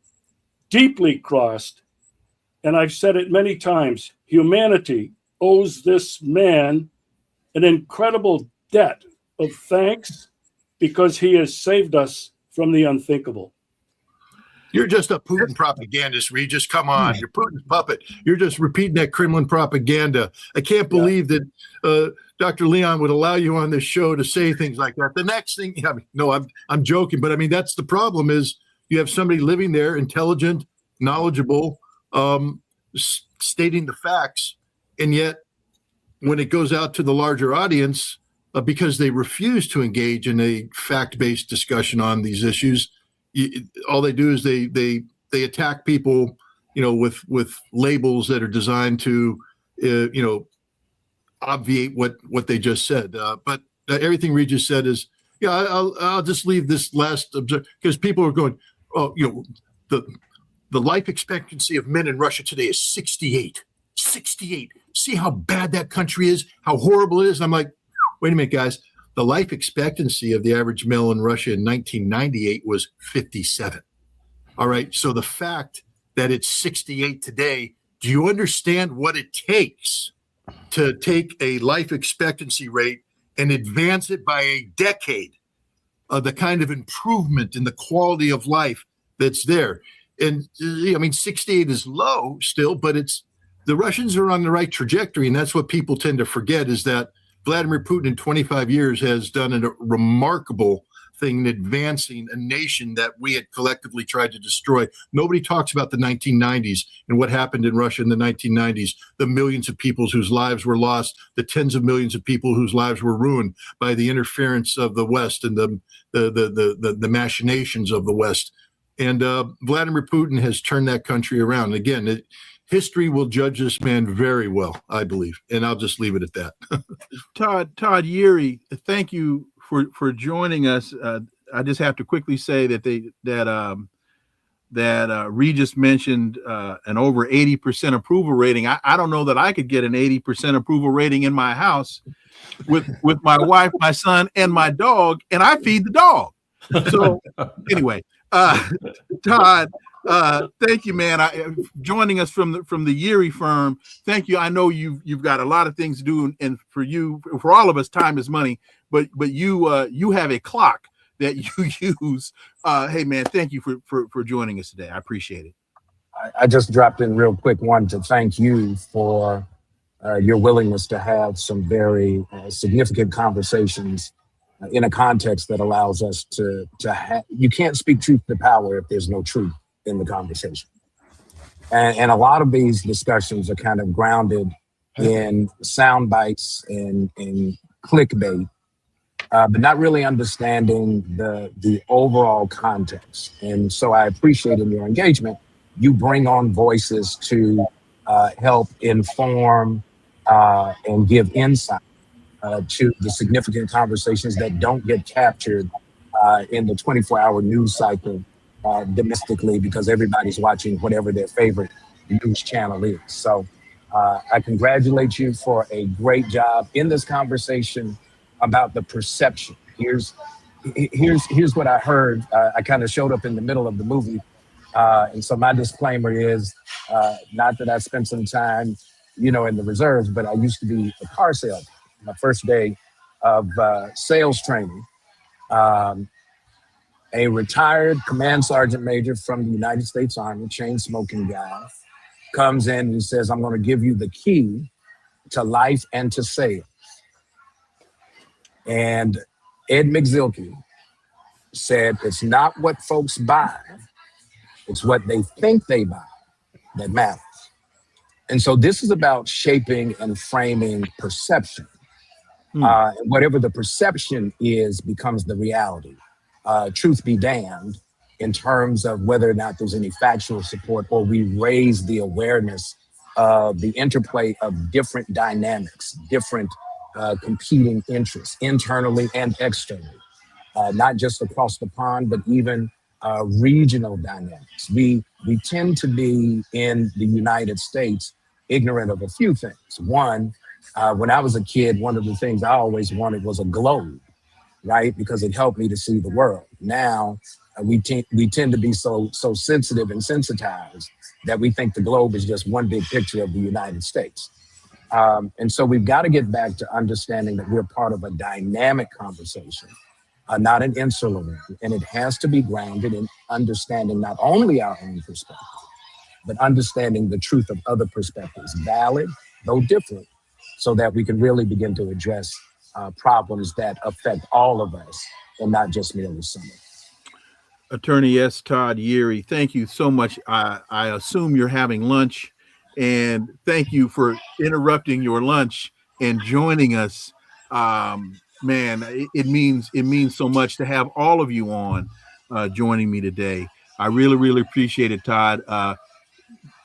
deeply crossed. And I've said it many times, humanity owes this man an incredible debt of thanks because he has saved us from the unthinkable. You're just a Putin propagandist, Regis. Come on. You're Putin's puppet. You're just repeating that Kremlin propaganda. I can't believe that Dr. Leon would allow you on this show to say things like that. The next thing, I'm joking, but that's the problem is you have somebody living there, intelligent, knowledgeable, stating the facts, and yet when it goes out to the larger audience, because they refuse to engage in a fact-based discussion on these issues, all they do is they attack people, with labels that are designed to, obviate what they just said. But everything Regis said is, I'll just leave this last because people are going, the life expectancy of men in Russia today is 68. 68. See how bad that country is, how horrible it is. I'm like, wait a minute, guys. The life expectancy of the average male in Russia in 1998 was 57. All right. So the fact that it's 68 today, do you understand what it takes to take a life expectancy rate and advance it by a decade? The kind of improvement in the quality of life that's there. And 68 is low still, but the Russians are on the right trajectory. And that's what people tend to forget is that Vladimir Putin in 25 years has done a remarkable thing in advancing a nation that we had collectively tried to destroy. Nobody talks about the 1990s and what happened in Russia in the 1990s, the millions of people whose lives were lost, the tens of millions of people whose lives were ruined by the interference of the West and the machinations of the West. And Vladimir Putin has turned that country around. Again, history will judge this man very well, I believe. And I'll just leave it at that. Todd Yeary, thank you for joining us. I just have to quickly say that that Regis mentioned an over 80% approval rating. I don't know that I could get an 80% approval rating in my house with my wife, my son, and my dog, and I feed the dog. So anyway, Todd, thank you, man. Joining us from the Yeary firm. Thank you. I know you've got a lot of things to do, and for all of us, time is money. But you have a clock that you use. Hey, man, thank you for joining us today. I appreciate it. I just dropped in real quick. Wanted to thank you for your willingness to have some very significant conversations in a context that allows us to have. You can't speak truth to power if there's no truth in the conversation. And a lot of these discussions are kind of grounded in sound bites and clickbait, but not really understanding the overall context. And so I appreciate in your engagement, you bring on voices to help inform and give insight to the significant conversations that don't get captured in the 24-hour news cycle domestically, because everybody's watching whatever their favorite news channel is. So I congratulate you for a great job in this conversation about the perception. Here's what I heard. I kind of showed up in the middle of the movie. And so my disclaimer is not that I spent some time, in the reserves, but I used to be a car salesman. My first day of sales training, a retired command sergeant major from the United States Army, chain smoking guy, comes in and says, "I'm going to give you the key to life and to sales." And Ed McZilkey said, "It's not what folks buy, it's what they think they buy that matters." And so this is about shaping and framing perception. Whatever the perception is becomes the reality. Truth be damned, in terms of whether or not there's any factual support, or we raise the awareness of the interplay of different dynamics, different competing interests, internally and externally, not just across the pond, but even regional dynamics. We tend to be in the United States ignorant of a few things. One, when I was a kid, one of the things I always wanted was a globe, right? Because it helped me to see the world. Now, we tend to be so sensitive and sensitized that we think the globe is just one big picture of the United States. And so we've got to get back to understanding that we're part of a dynamic conversation, not an insular one. And it has to be grounded in understanding not only our own perspective, but understanding the truth of other perspectives, valid, though different, so that we can really begin to address problems that affect all of us and not just merely some of us. Attorney S. Todd Yeary, thank you so much. I assume you're having lunch, and thank you for interrupting your lunch and joining us. Man, it means so much to have all of you on joining me today. I really, really appreciate it, Todd.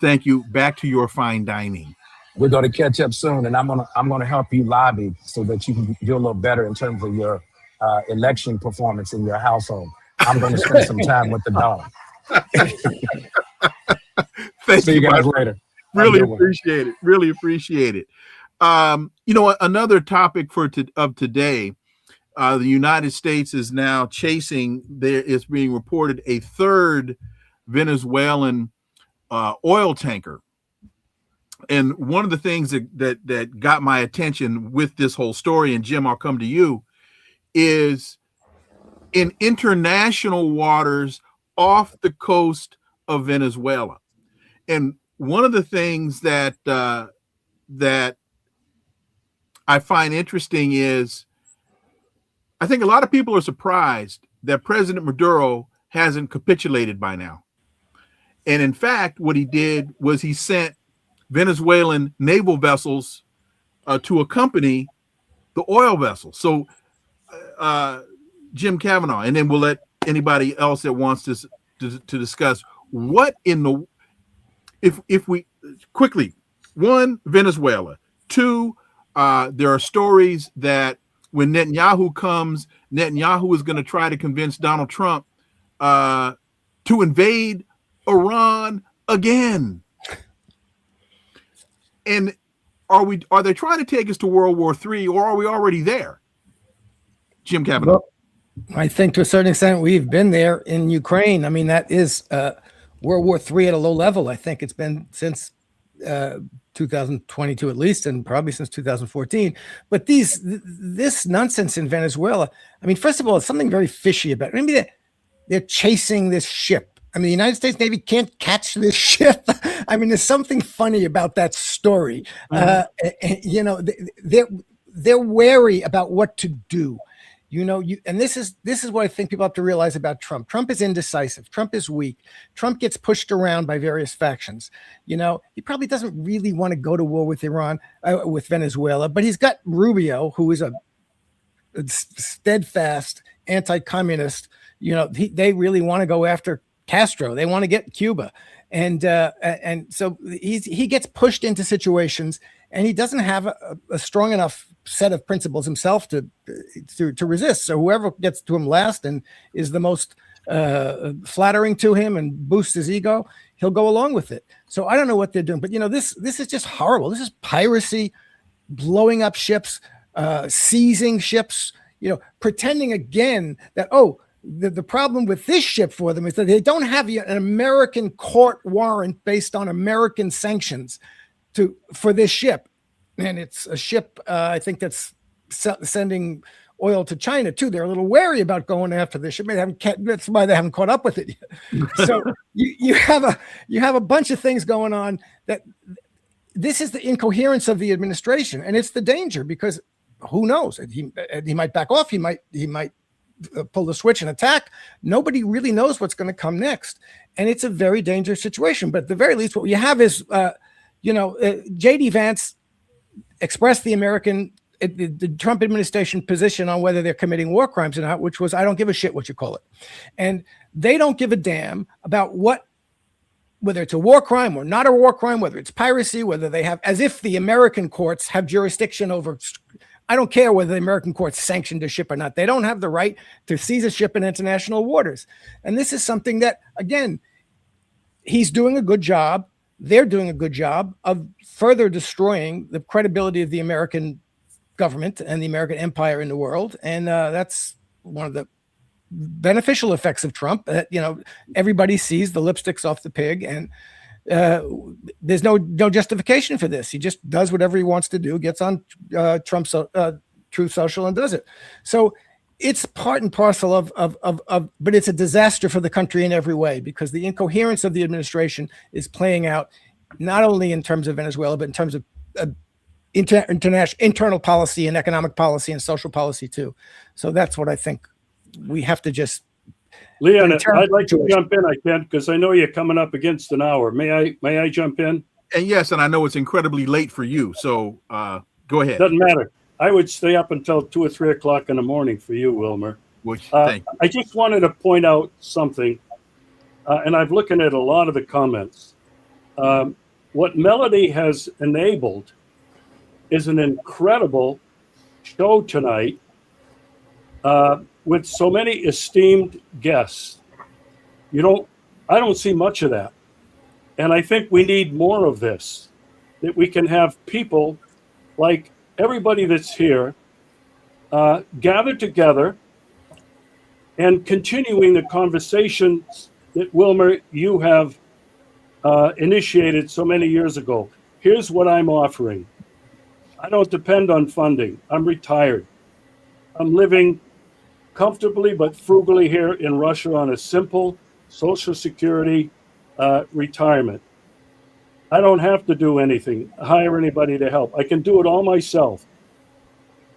Thank you. Back to your fine dining. We're going to catch up soon, and I'm gonna help you lobby so that you can do a little better in terms of your election performance in your household. I'm going to spend some time with the dog. Thank See you guys later. Really appreciate it. Really appreciate it. Another topic of today, the United States is now chasing. There is being reported a third Venezuelan oil tanker. And one of the things that got my attention with this whole story, and Jim, I'll come to you, is in international waters off the coast of Venezuela. And one of the things that I find interesting is I think a lot of people are surprised that President Maduro hasn't capitulated by now. And in fact, what he did was he sent Venezuelan naval vessels to accompany the oil vessels. So, Jim Kavanaugh, and then we'll let anybody else that wants to discuss what in the, if we quickly, one, Venezuela, two, there are stories that when Netanyahu comes, Netanyahu is going to try to convince Donald Trump to invade Iran again. And are they trying to take us to World War III, or are we already there? Jim Kavanaugh. Well, I think to a certain extent we've been there in Ukraine. I mean, that is World War III at a low level. I think it's been since 2022 at least, and probably since 2014. But this nonsense in Venezuela, I mean, first of all, it's something very fishy about it. I mean, they're chasing this ship. I mean, the United States Navy can't catch this ship. I mean, there's something funny about that story. You know, they're wary about what to do. You know, and this is what I think people have to realize about Trump. Trump is indecisive. Trump is weak. Trump gets pushed around by various factions. You know, he probably doesn't really want to go to war with Iran, with Venezuela, but he's got Rubio, who is a steadfast anti-communist. You know, they really want to go after Castro. They want to get Cuba, and so he gets pushed into situations, and he doesn't have a strong enough set of principles himself to resist. So whoever gets to him last and is the most flattering to him and boosts his ego, he'll go along with it. So I don't know what they're doing, but you know, this is just horrible. This is piracy, blowing up ships, seizing ships. You know, pretending again that the problem with this ship for them is that they don't have an American court warrant based on American sanctions for this ship. And it's a ship, I think, that's sending oil to China, too. They're a little wary about going after this ship. That's why they haven't caught up with it yet. So you have a bunch of things going on that this is the incoherence of the administration. And it's the danger, because who knows? He might back off. He might pull the switch and attack. Nobody really knows what's going to come next. And it's a very dangerous situation. But at the very least, what you have is, J.D. Vance expressed the Trump administration position on whether they're committing war crimes or not, which was, I don't give a shit what you call it. And they don't give a damn about whether it's a war crime or not a war crime, whether it's piracy, whether they have, as if the American courts have jurisdiction over. I don't care whether the American courts sanctioned a ship or not. They don't have the right to seize a ship in international waters. And this is something that, again, he's doing a good job. They're doing a good job of further destroying the credibility of the American government and the American empire in the world. And that's one of the beneficial effects of Trump. Everybody sees the lipstick's off the pig, and there's no justification for this. He just does whatever he wants to do, gets on Trump's Truth Social and does it. So it's part and parcel of, but it's a disaster for the country in every way, because the incoherence of the administration is playing out not only in terms of Venezuela, but in terms of internal policy and economic policy and social policy too. So that's what I think we have to just. Leon, I'd like to jump in. I can't, because I know you're coming up against an hour. May I jump in? And yes, and I know it's incredibly late for you, so go ahead. Doesn't matter. I would stay up until 2 or 3 o'clock in the morning for you, Wilmer. Thank you. I just wanted to point out something, and I've looking at a lot of the comments. What Melody has enabled is an incredible show tonight with so many esteemed guests. I don't see much of that. And I think we need more of this, that we can have people like everybody that's here gathered together and continuing the conversations that, Wilmer, you have initiated so many years ago. Here's what I'm offering. I don't depend on funding. I'm retired. I'm living comfortably but frugally here in Russia on a simple Social Security retirement. I don't have to do anything, hire anybody to help. I can do it all myself.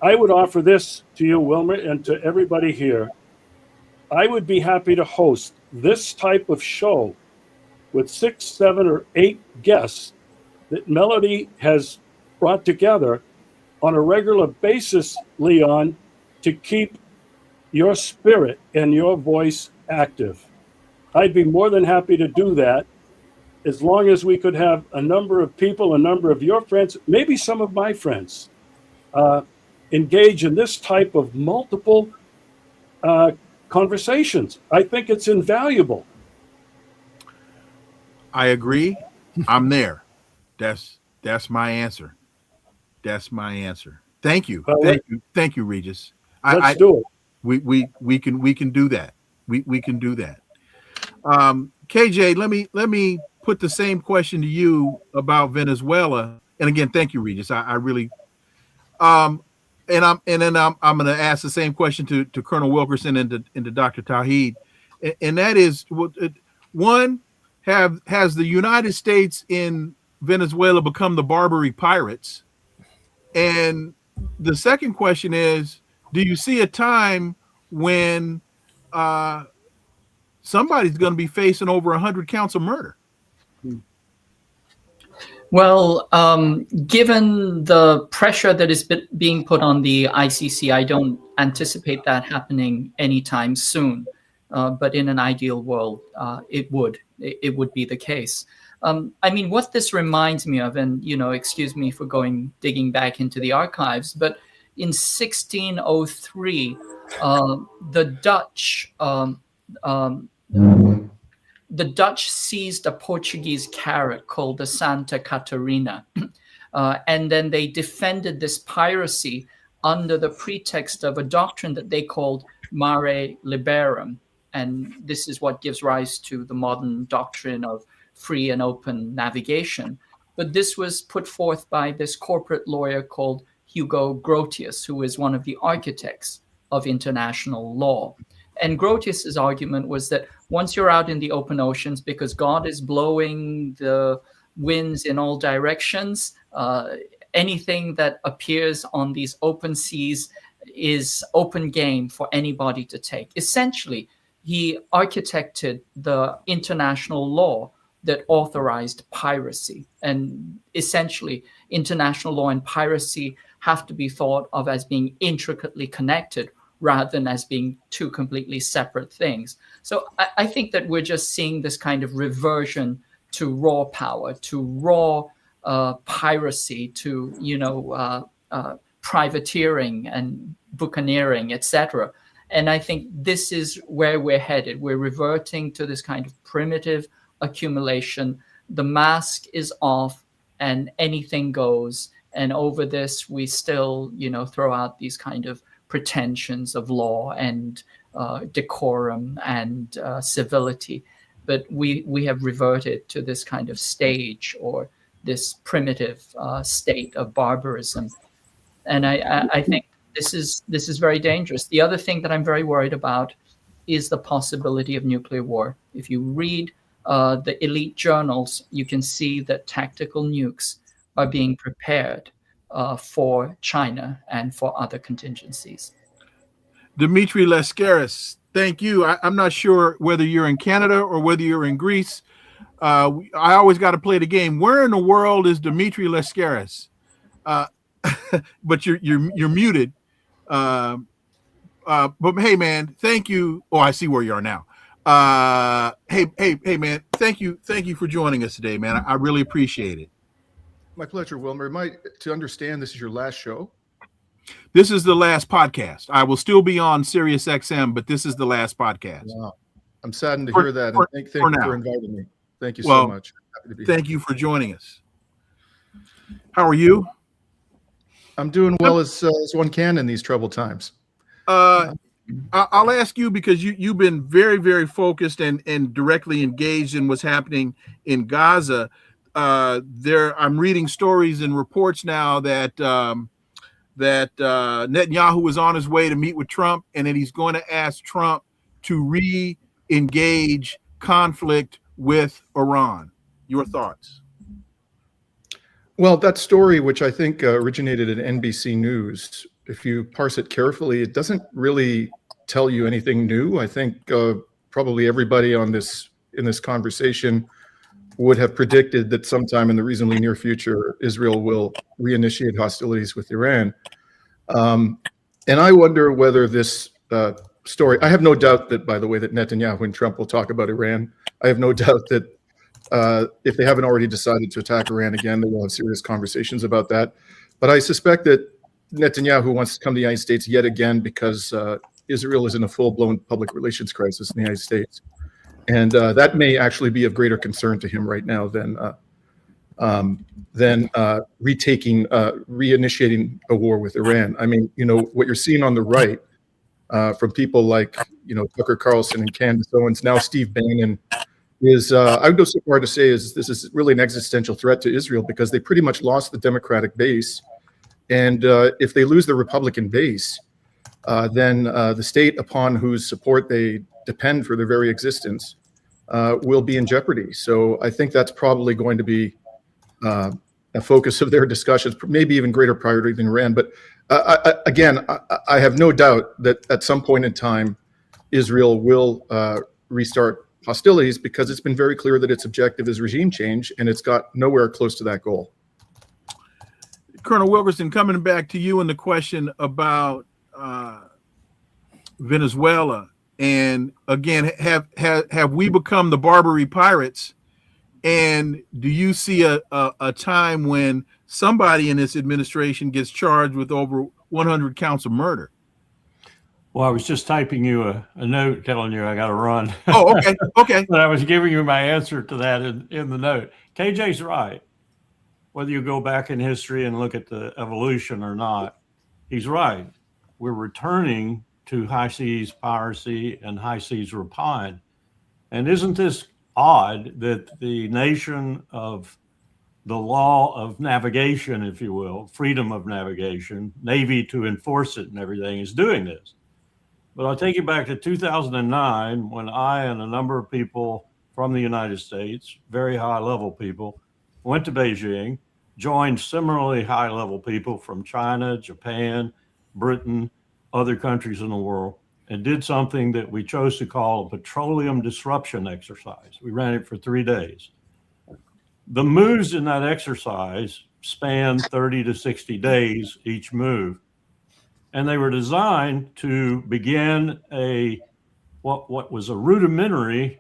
I would offer this to you, Wilmer, and to everybody here. I would be happy to host this type of show with 6, 7, or 8 guests that Melody has brought together on a regular basis, Leon, to keep your spirit and your voice active. I'd be more than happy to do that, as long as we could have a number of people, a number of your friends, maybe some of my friends, engage in this type of multiple conversations. I think it's invaluable. I agree. I'm there. That's my answer. That's my answer. Thank you. Thank you, Regis. Let's do it. We can do that. We can do that. KJ, let me put the same question to you about Venezuela. And again, thank you, Regis. I really and then I'm going to ask the same question to Colonel Wilkerson and to Dr. Tawhid, and that is, one, has the United States in Venezuela become the Barbary pirates? And the second question is, do you see a time when somebody's going to be facing over 100 counts of murder? Well, given the pressure that is being put on the ICC, I don't anticipate that happening anytime soon. But in an ideal world, it would be the case. I mean, what this reminds me of, and excuse me for digging back into the archives, but in 1603, the Dutch seized a Portuguese carrack called the Santa Catarina, and then they defended this piracy under the pretext of a doctrine that they called mare liberum. And this is what gives rise to the modern doctrine of free and open navigation. But this was put forth by this corporate lawyer called Hugo Grotius, who is one of the architects of international law. And Grotius's argument was that once you're out in the open oceans, because God is blowing the winds in all directions, anything that appears on these open seas is open game for anybody to take. Essentially, he architected the international law that authorized piracy. And essentially, international law and piracy have to be thought of as being intricately connected rather than as being two completely separate things. So I think that we're just seeing this kind of reversion to raw power, to raw piracy, to privateering and buccaneering, etc. And I think this is where we're headed. We're reverting to this kind of primitive accumulation. The mask is off and anything goes. And over this, we still, throw out these kind of pretensions of law and decorum and civility. But we have reverted to this kind of stage or this primitive state of barbarism. And I think this is very dangerous. The other thing that I'm very worried about is the possibility of nuclear war. If you read the elite journals, you can see that tactical nukes are being prepared for China and for other contingencies. Dimitri Lescaris, thank you. I'm not sure whether you're in Canada or whether you're in Greece. I always got to play the game. Where in the world is Dimitri Lescaris? But you're muted. But hey, man, thank you. Oh, I see where you are now. Hey, man, thank you for joining us today, man. I really appreciate it. My pleasure, Wilmer. To understand, this is your last show? This is the last podcast. I will still be on Sirius XM, but this is the last podcast. Wow. I'm saddened to hear that. And thank you for inviting me. Thank you so much. Happy to be thank you for joining us. How are you? I'm doing well as one can in these troubled times. I'll ask you because you've been very, very focused and directly engaged in what's happening in Gaza. I'm reading stories and reports now that Netanyahu is on his way to meet with Trump, and that he's going to ask Trump to re-engage conflict with Iran. Your thoughts? Well, that story, which I think originated at NBC News, if you parse it carefully, it doesn't really tell you anything new. I think probably everybody in this conversation would have predicted that sometime in the reasonably near future, Israel will reinitiate hostilities with Iran. And I wonder whether this story, I have no doubt that, by the way, that Netanyahu and Trump will talk about Iran. I have no doubt that if they haven't already decided to attack Iran again, they will have serious conversations about that. But I suspect that Netanyahu wants to come to the United States yet again because Israel is in a full-blown public relations crisis in the United States. And that may actually be of greater concern to him right now than reinitiating a war with Iran. I mean, what you're seeing on the right from people like, Tucker Carlson and Candace Owens, now Steve Bannon, is I would go so far to say this is really an existential threat to Israel, because they pretty much lost the Democratic base. And if they lose the Republican base, then the state upon whose support they depend for their very existence will be in jeopardy. So I think that's probably going to be a focus of their discussions, maybe even greater priority than Iran. But I have no doubt that at some point in time, Israel will restart hostilities, because it's been very clear that its objective is regime change, and it's got nowhere close to that goal. Colonel Wilkerson, coming back to you and the question about Venezuela, and again, have we become the Barbary Pirates? And do you see a time when somebody in this administration gets charged with over 100 counts of murder? Well, I was just typing you a note telling you I got to run. Oh, okay. Okay. But I was giving you my answer to that in the note. KJ's right. Whether you go back in history and look at the evolution or not, he's right. We're returning to high seas piracy and high seas rapine. And isn't this odd that the nation of the law of navigation, if you will, freedom of navigation, Navy to enforce it and everything, is doing this? But I'll take you back to 2009, when I and a number of people from the United States, very high-level people, went to Beijing, joined similarly high-level people from China, Japan, Britain, other countries in the world, and did something that we chose to call a petroleum disruption exercise. We ran it for 3 days. The moves in that exercise spanned 30 to 60 days each move. And they were designed to begin what was a rudimentary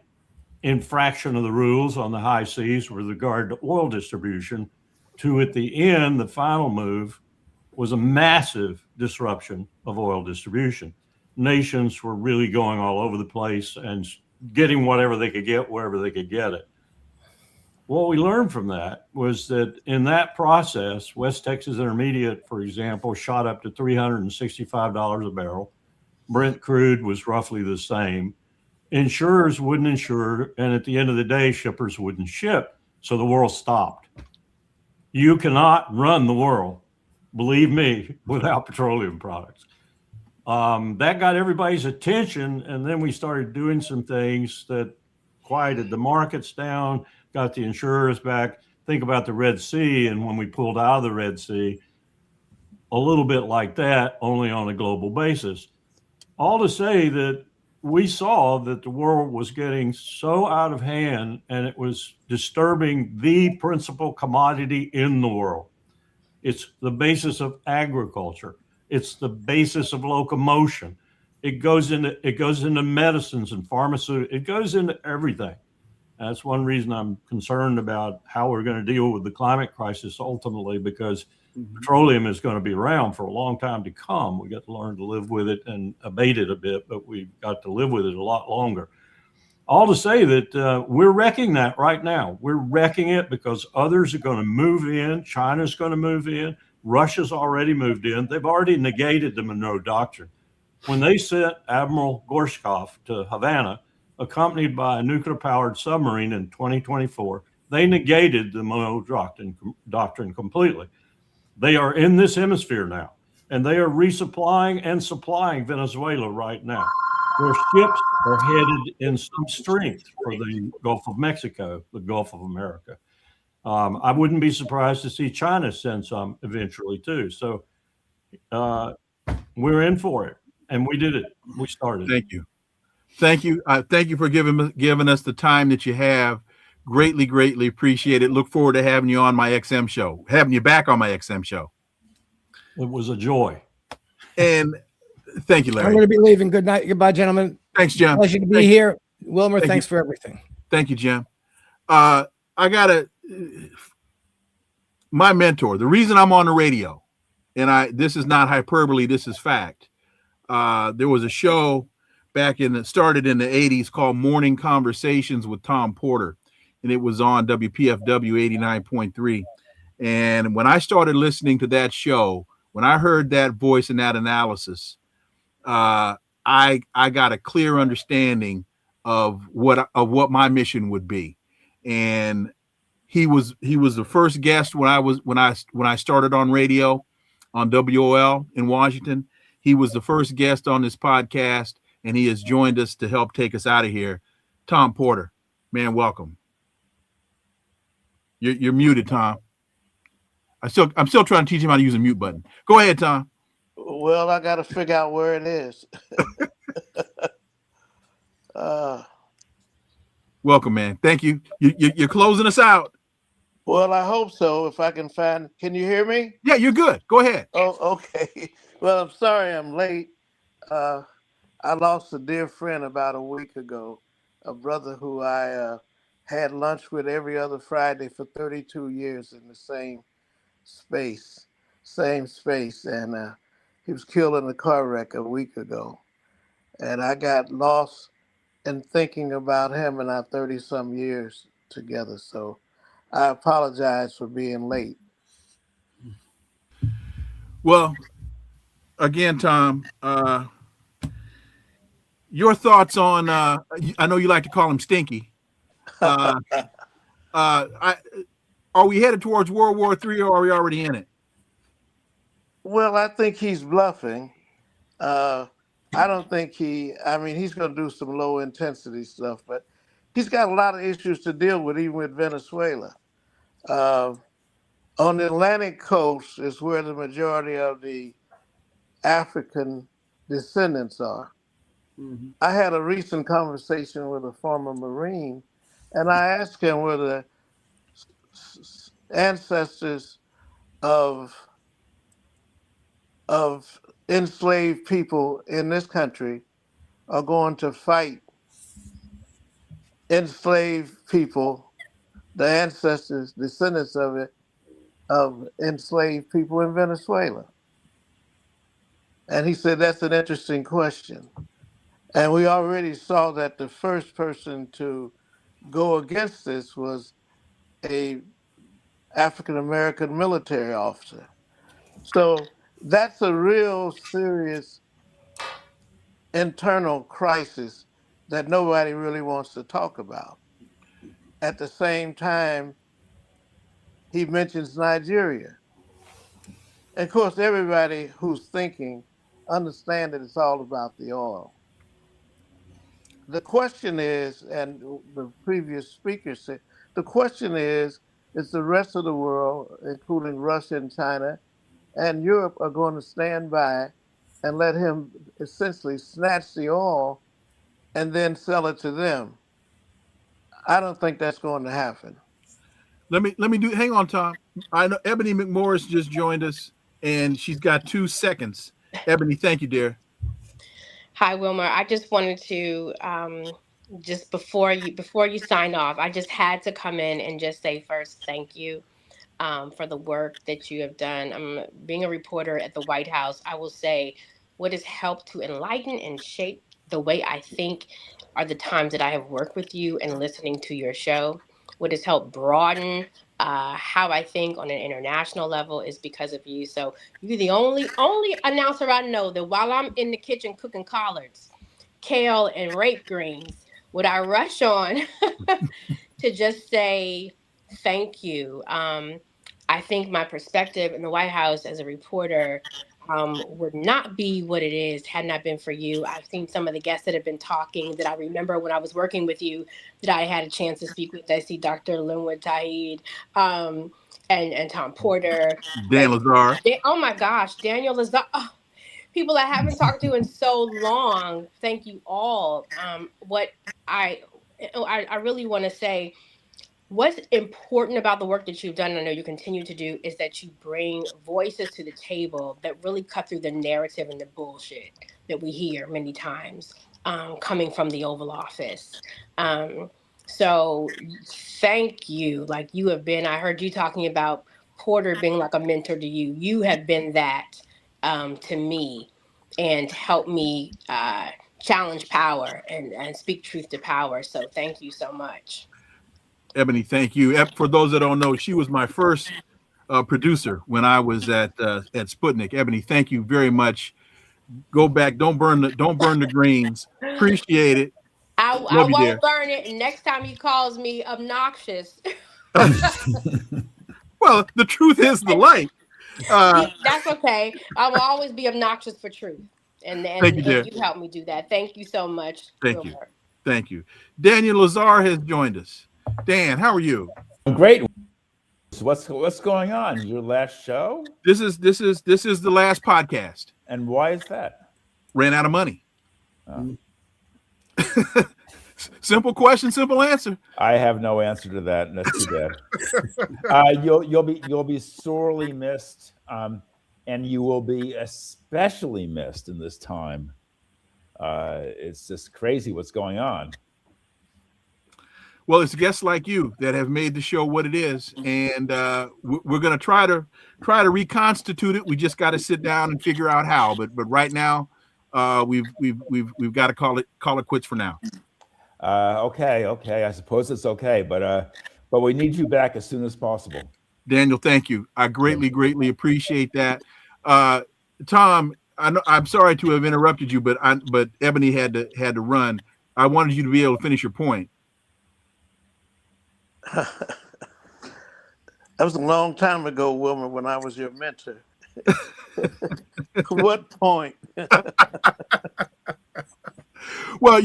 infraction of the rules on the high seas with regard to oil distribution, to at the end, the final move was a massive disruption of oil distribution. Nations were really going all over the place and getting whatever they could get wherever they could get it. What we learned from that was that in that process, West Texas Intermediate, for example, shot up to $365 a barrel. Brent crude was roughly the same. Insurers wouldn't insure, and at the end of the day, shippers wouldn't ship. So the world stopped. You cannot run the world, believe me, without petroleum products. That got everybody's attention, and then we started doing some things that quieted the markets down, got the insurers back. Think about the Red Sea, and when we pulled out of the Red Sea, a little bit like that, only on a global basis. All to say that we saw that the world was getting so out of hand, and it was disturbing the principal commodity in the world. It's the basis of agriculture. It's the basis of locomotion. It goes into medicines and pharmaceuticals. It goes into everything. That's one reason I'm concerned about how we're going to deal with the climate crisis ultimately, because petroleum is going to be around for a long time to come. We got to learn to live with it and abate it a bit, but we've got to live with it a lot longer. All to say that we're wrecking that right now. We're wrecking it because others are going to move in. China's going to move in. Russia's already moved in. They've already negated the Monroe Doctrine. When they sent Admiral Gorshkov to Havana, accompanied by a nuclear-powered submarine in 2024, they negated the Monroe Doctrine completely. They are in this hemisphere now, and they are resupplying and supplying Venezuela right now. Their ships are headed in some strength for the Gulf of Mexico, the Gulf of America. I wouldn't be surprised to see China send some eventually too. So we're in for it, and we did it. We started. Thank you. Thank you. Thank you for giving us the time that you have. Greatly, greatly appreciate it. Look forward to having you on my XM show, having you back on my XM show. It was a joy. And thank you, Larry. I'm going to be leaving. Good night. Goodbye, gentlemen. Thanks, Jim. Pleasure to be here. Wilmer, thanks for everything. Thank you, Jim. I got my mentor, the reason I'm on the radio, and this is not hyperbole, this is fact. There was a show started in the 80s, called Morning Conversations with Tom Porter, and it was on WPFW 89.3. And when I started listening to that show, when I heard that voice and that analysis, I got a clear understanding of what my mission would be. And he was the first guest when I started on radio on WOL in Washington. He was the first guest on this podcast, and he has joined us to help take us out of here. Tom Porter, man, welcome. You're muted, Tom. I'm still trying to teach him how to use a mute button. Go ahead, Tom. Well, I got to figure out where it is. Welcome, man. Thank you. You're closing us out. Well, I hope so. If I can find, can you hear me? Yeah, you're good. Go ahead. Oh, okay. Well, I'm sorry I'm late. I lost a dear friend about a week ago, a brother who I had lunch with every other Friday for 32 years in the same space. And he was killed in a car wreck a week ago. And I got lost in thinking about him in our 30-some years together. So I apologize for being late. Well, again, Tom, your thoughts on, I know you like to call him Stinky. Are we headed towards World War III, or are we already in it? Well, I think he's bluffing. I don't think he's going to do some low intensity stuff, but he's got a lot of issues to deal with, even with Venezuela. On the Atlantic coast is where the majority of the African descendants are. Mm-hmm. I had a recent conversation with a former Marine, and I asked him where the ancestors of enslaved people in this country are going to fight enslaved people, the ancestors, descendants of enslaved people in Venezuela. And he said, that's an interesting question. And we already saw that the first person to go against this was a African-American military officer. So that's a real serious internal crisis that nobody really wants to talk about. At the same time, he mentions Nigeria. And of course, everybody who's thinking understand that it's all about the oil. The question is, and the previous speaker said, the question is the rest of the world, including Russia and China and Europe, are going to stand by and let him essentially snatch the oil and then sell it to them? I don't think that's going to happen. Hang on, Tom. I know Ebony McMorris just joined us, and she's got 2 seconds. Ebony, thank you, dear. Hi, Wilmer. I just wanted to just before you sign off, I just had to come in and just say first, thank you for the work that you have done. Being a reporter at the White House, I will say what has helped to enlighten and shape the way I think are the times that I have worked with you and listening to your show. What has helped broaden how I think on an international level is because of you. So you're the only announcer I know that while I'm in the kitchen cooking collards, kale, and rape greens, would I rush on to just say thank you. I think my perspective in the White House as a reporter would not be what it is had not been for you. I've seen some of the guests that have been talking that I remember when I was working with you that I had a chance to speak with. I see Dr. Linwood Taid and Tom Porter. Dan Lazar. Oh my gosh, Daniel Lazar. Oh, people I haven't talked to in so long. Thank you all. What I really want to say, what's important about the work that you've done, and I know you continue to do, is that you bring voices to the table that really cut through the narrative and the bullshit that we hear many times coming from the Oval Office. So thank you. Like you have been, I heard you talking about Porter being like a mentor to you. You have been that to me and helped me challenge power and speak truth to power. So thank you so much. Ebony, thank you. For those that don't know, she was my first producer when I was at Sputnik. Ebony, thank you very much. Go back. Don't burn the greens. Appreciate it. I Love you, won't dear. burn it. And next time he calls me obnoxious, Well, the truth is the light. that's okay. I will always be obnoxious for truth. Thank you, dear. You helped me do that. Thank you so much. Thank you. Thank you. Daniel Lazar has joined us. Dan, how are you? I'm great. What's going on? Your last show? This is the last podcast. And why is that? Ran out of money. Simple question, simple answer. I have no answer to that, and that's too bad. You'll be sorely missed, and you will be especially missed in this time. It's just crazy what's going on. Well, it's guests like you that have made the show what it is, and we're going to try to reconstitute it. We just got to sit down and figure out how. But right now, we've got to call it quits for now. Okay. I suppose it's okay, but we need you back as soon as possible. Daniel, thank you. I greatly appreciate that. Tom, I'm sorry to have interrupted you, but Ebony had to run. I wanted you to be able to finish your point. That was a long time ago, Wilmer, when I was your mentor. What point? Well,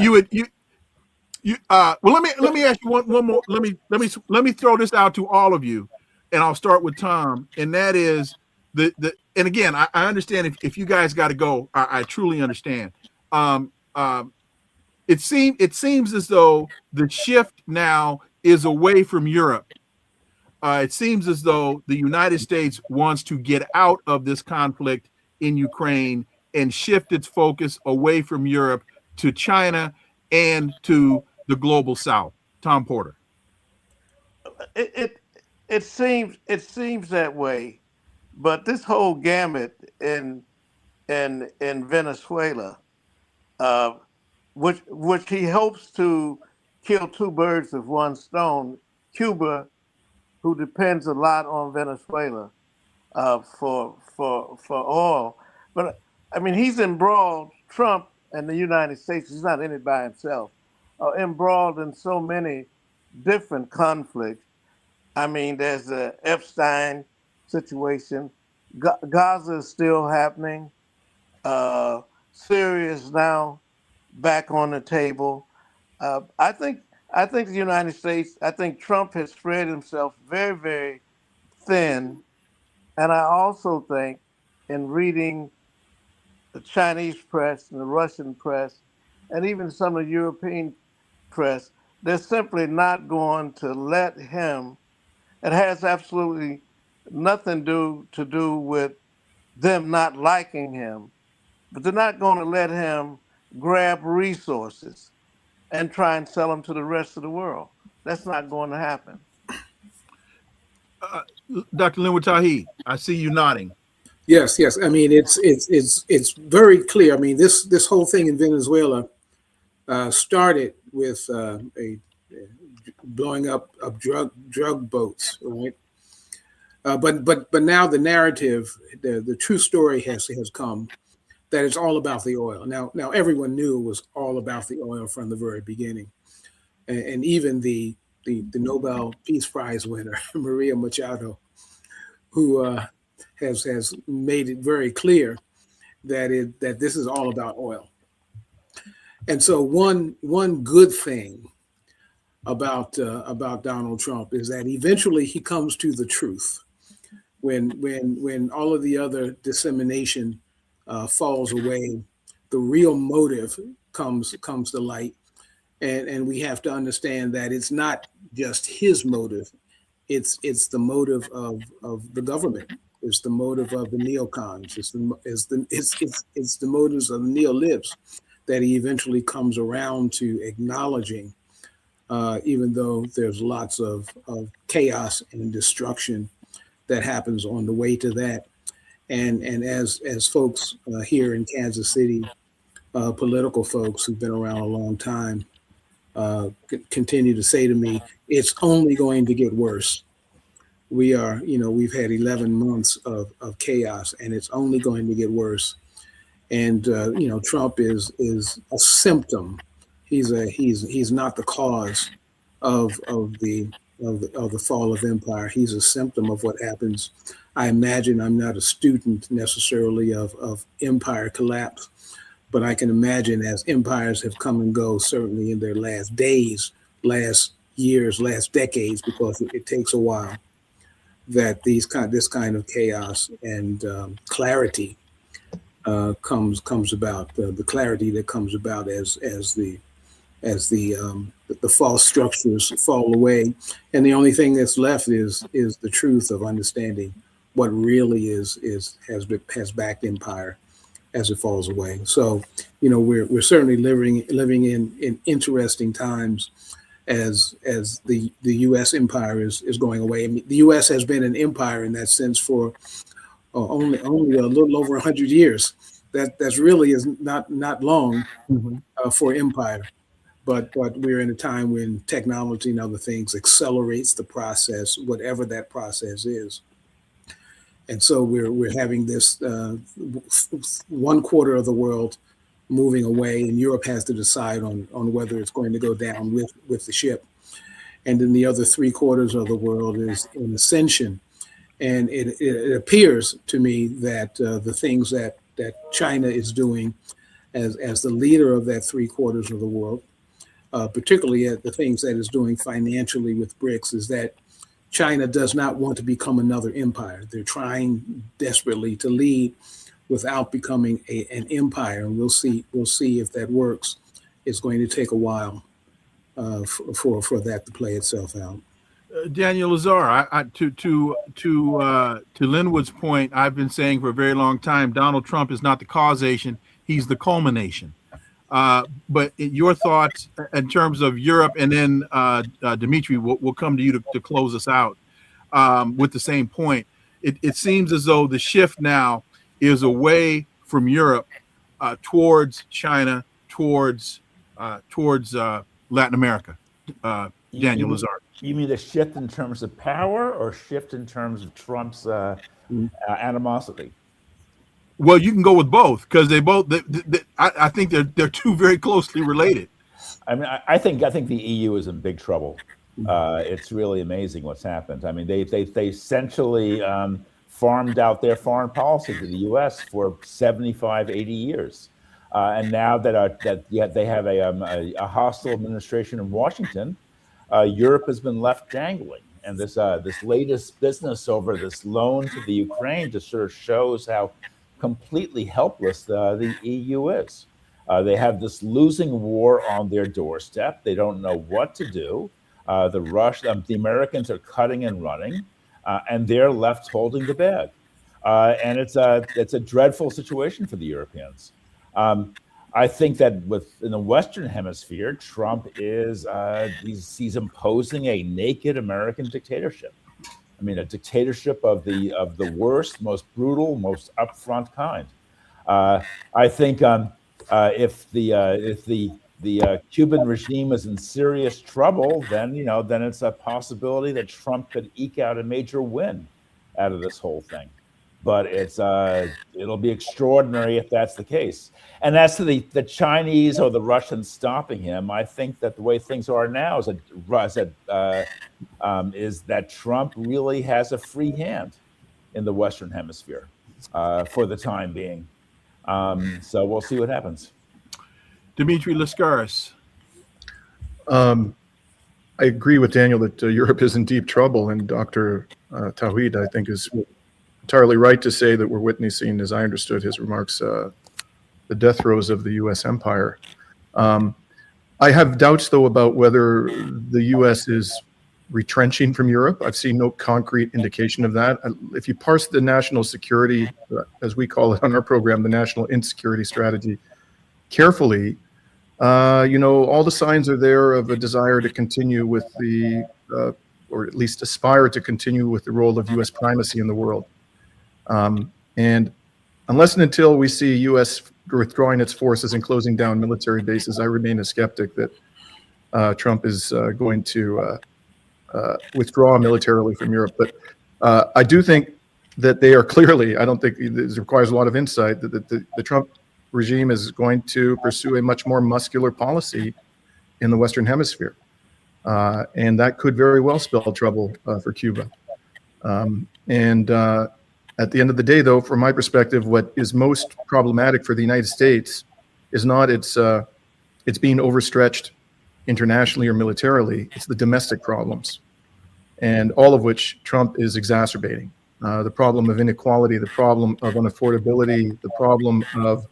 well, let me ask you one more. Let me throw this out to all of you, and I'll start with Tom. And that is and again, I understand if you guys got to go. I truly understand. It seems as though the shift now is away from Europe. It seems as though the United States wants to get out of this conflict in Ukraine and shift its focus away from Europe to China and to the global South. Tom Porter. It seems that way, but this whole gamut in Venezuela, which he hopes to kill two birds with one stone. Cuba, who depends a lot on Venezuela for oil, but I mean he's embroiled. Trump and the United States, he's not in it by himself, are embroiled in so many different conflicts. I mean, there's the Epstein situation. Gaza is still happening. Syria is now back on the table. I think the United States, I think Trump has spread himself very, very thin. And I also think in reading the Chinese press and the Russian press, and even some of the European press, they're simply not going to let him. It has absolutely nothing to do with them not liking him, but they're not going to let him grab resources and try and sell them to the rest of the world. That's not going to happen. Dr. Linwood Tahi, I see you nodding. Yes. I mean, it's very clear. I mean, this whole thing in Venezuela started with a blowing up of drug boats, right? But now the narrative, the true story has come that it's all about the oil. Now everyone knew it was all about the oil from the very beginning, and even the Nobel Peace Prize winner Maria Machado, who has made it very clear that this is all about oil. And so one good thing about Donald Trump is that eventually he comes to the truth when all of the other dissemination falls away. The real motive comes to light, and we have to understand that it's not just his motive. It's the motive of the government. It's the motive of the neocons. It's the motives of the neolibs that he eventually comes around to acknowledging, even though there's lots of chaos and destruction that happens on the way to that. And as folks here in Kansas City political folks who've been around a long time continue to say to me, it's only going to get worse. We've had 11 months of chaos, and it's only going to get worse. And Trump is a symptom. He's not the cause of the fall of empire. He's a symptom of what happens. I imagine, I'm not a student necessarily of empire collapse, but I can imagine as empires have come and go, certainly in their last days, last years, last decades, because it takes a while, that this kind of chaos and clarity comes about. The clarity that comes about as the false structures fall away, and the only thing that's left is the truth of understanding what really has backed empire as it falls away. So, we're certainly living in interesting times as the U.S. empire is going away. I mean, the U.S. has been an empire in that sense for only a little over 100 years. That's really is not long for empire. But we're in a time when technology and other things accelerates the process, whatever that process is. And so we're having this one quarter of the world moving away, and Europe has to decide on whether it's going to go down with the ship. And then the other 3/4 of the world is in ascension. And it appears to me that the things that China is doing as the leader of that 3/4 of the world, particularly at the things that it's doing financially with BRICS, is that China does not want to become another empire. They're trying desperately to lead without becoming an empire, and we'll see if that works. It's going to take a while for that to play itself out. Daniel Lazar, to Linwood's point, I've been saying for a very long time, Donald Trump is not the causation; he's the culmination. But your thoughts in terms of Europe, and then Dimitri, we'll come to you to close us out with the same point. It seems as though the shift now is away from Europe towards China, towards Latin America. Daniel Lazar. You mean the shift in terms of power, or shift in terms of Trump's animosity? Well, you can go with both, because I think they're two very closely related. I mean, I think the EU is in big trouble. It's really amazing what's happened. I mean, they essentially farmed out their foreign policy to the U.S. for 75, 80 years, and now that they have a hostile administration in Washington, Europe has been left dangling. And this latest business over this loan to the Ukraine just sort of shows how completely helpless the EU is. They have this losing war on their doorstep. They don't know what to do. The Americans are cutting and running, and they're left holding the bag. And it's a dreadful situation for the Europeans. I think that in the Western Hemisphere, Trump is he's imposing a naked American dictatorship. I mean, a dictatorship of the worst, most brutal, most upfront kind. I think if the Cuban regime is in serious trouble, then it's a possibility that Trump could eke out a major win out of this whole thing. But it'll be extraordinary if that's the case. And as to the Chinese or the Russians stopping him, I think that the way things are now is that Trump really has a free hand in the Western Hemisphere for the time being. So we'll see what happens. Dimitri Lascaris. I agree with Daniel that Europe is in deep trouble, and Dr. Tawhid, I think, is entirely right to say that we're witnessing, as I understood his remarks, the death throes of the U.S. empire. I have doubts, though, about whether the U.S. is retrenching from Europe. I've seen no concrete indication of that. If you parse the national security, as we call it on our program, the national insecurity strategy, carefully, all the signs are there of a desire to continue with or at least aspire to continue with the role of U.S. primacy in the world. And unless and until we see U.S. withdrawing its forces and closing down military bases, I remain a skeptic that Trump is going to withdraw militarily from Europe. But I do think that they are clearly, I don't think this requires a lot of insight, that the Trump regime is going to pursue a much more muscular policy in the Western Hemisphere. And that could very well spell trouble for Cuba. At the end of the day, though, from my perspective, what is most problematic for the United States is not its being overstretched internationally or militarily. It's the domestic problems, and all of which Trump is exacerbating. The problem of inequality, the problem of unaffordability, the problem of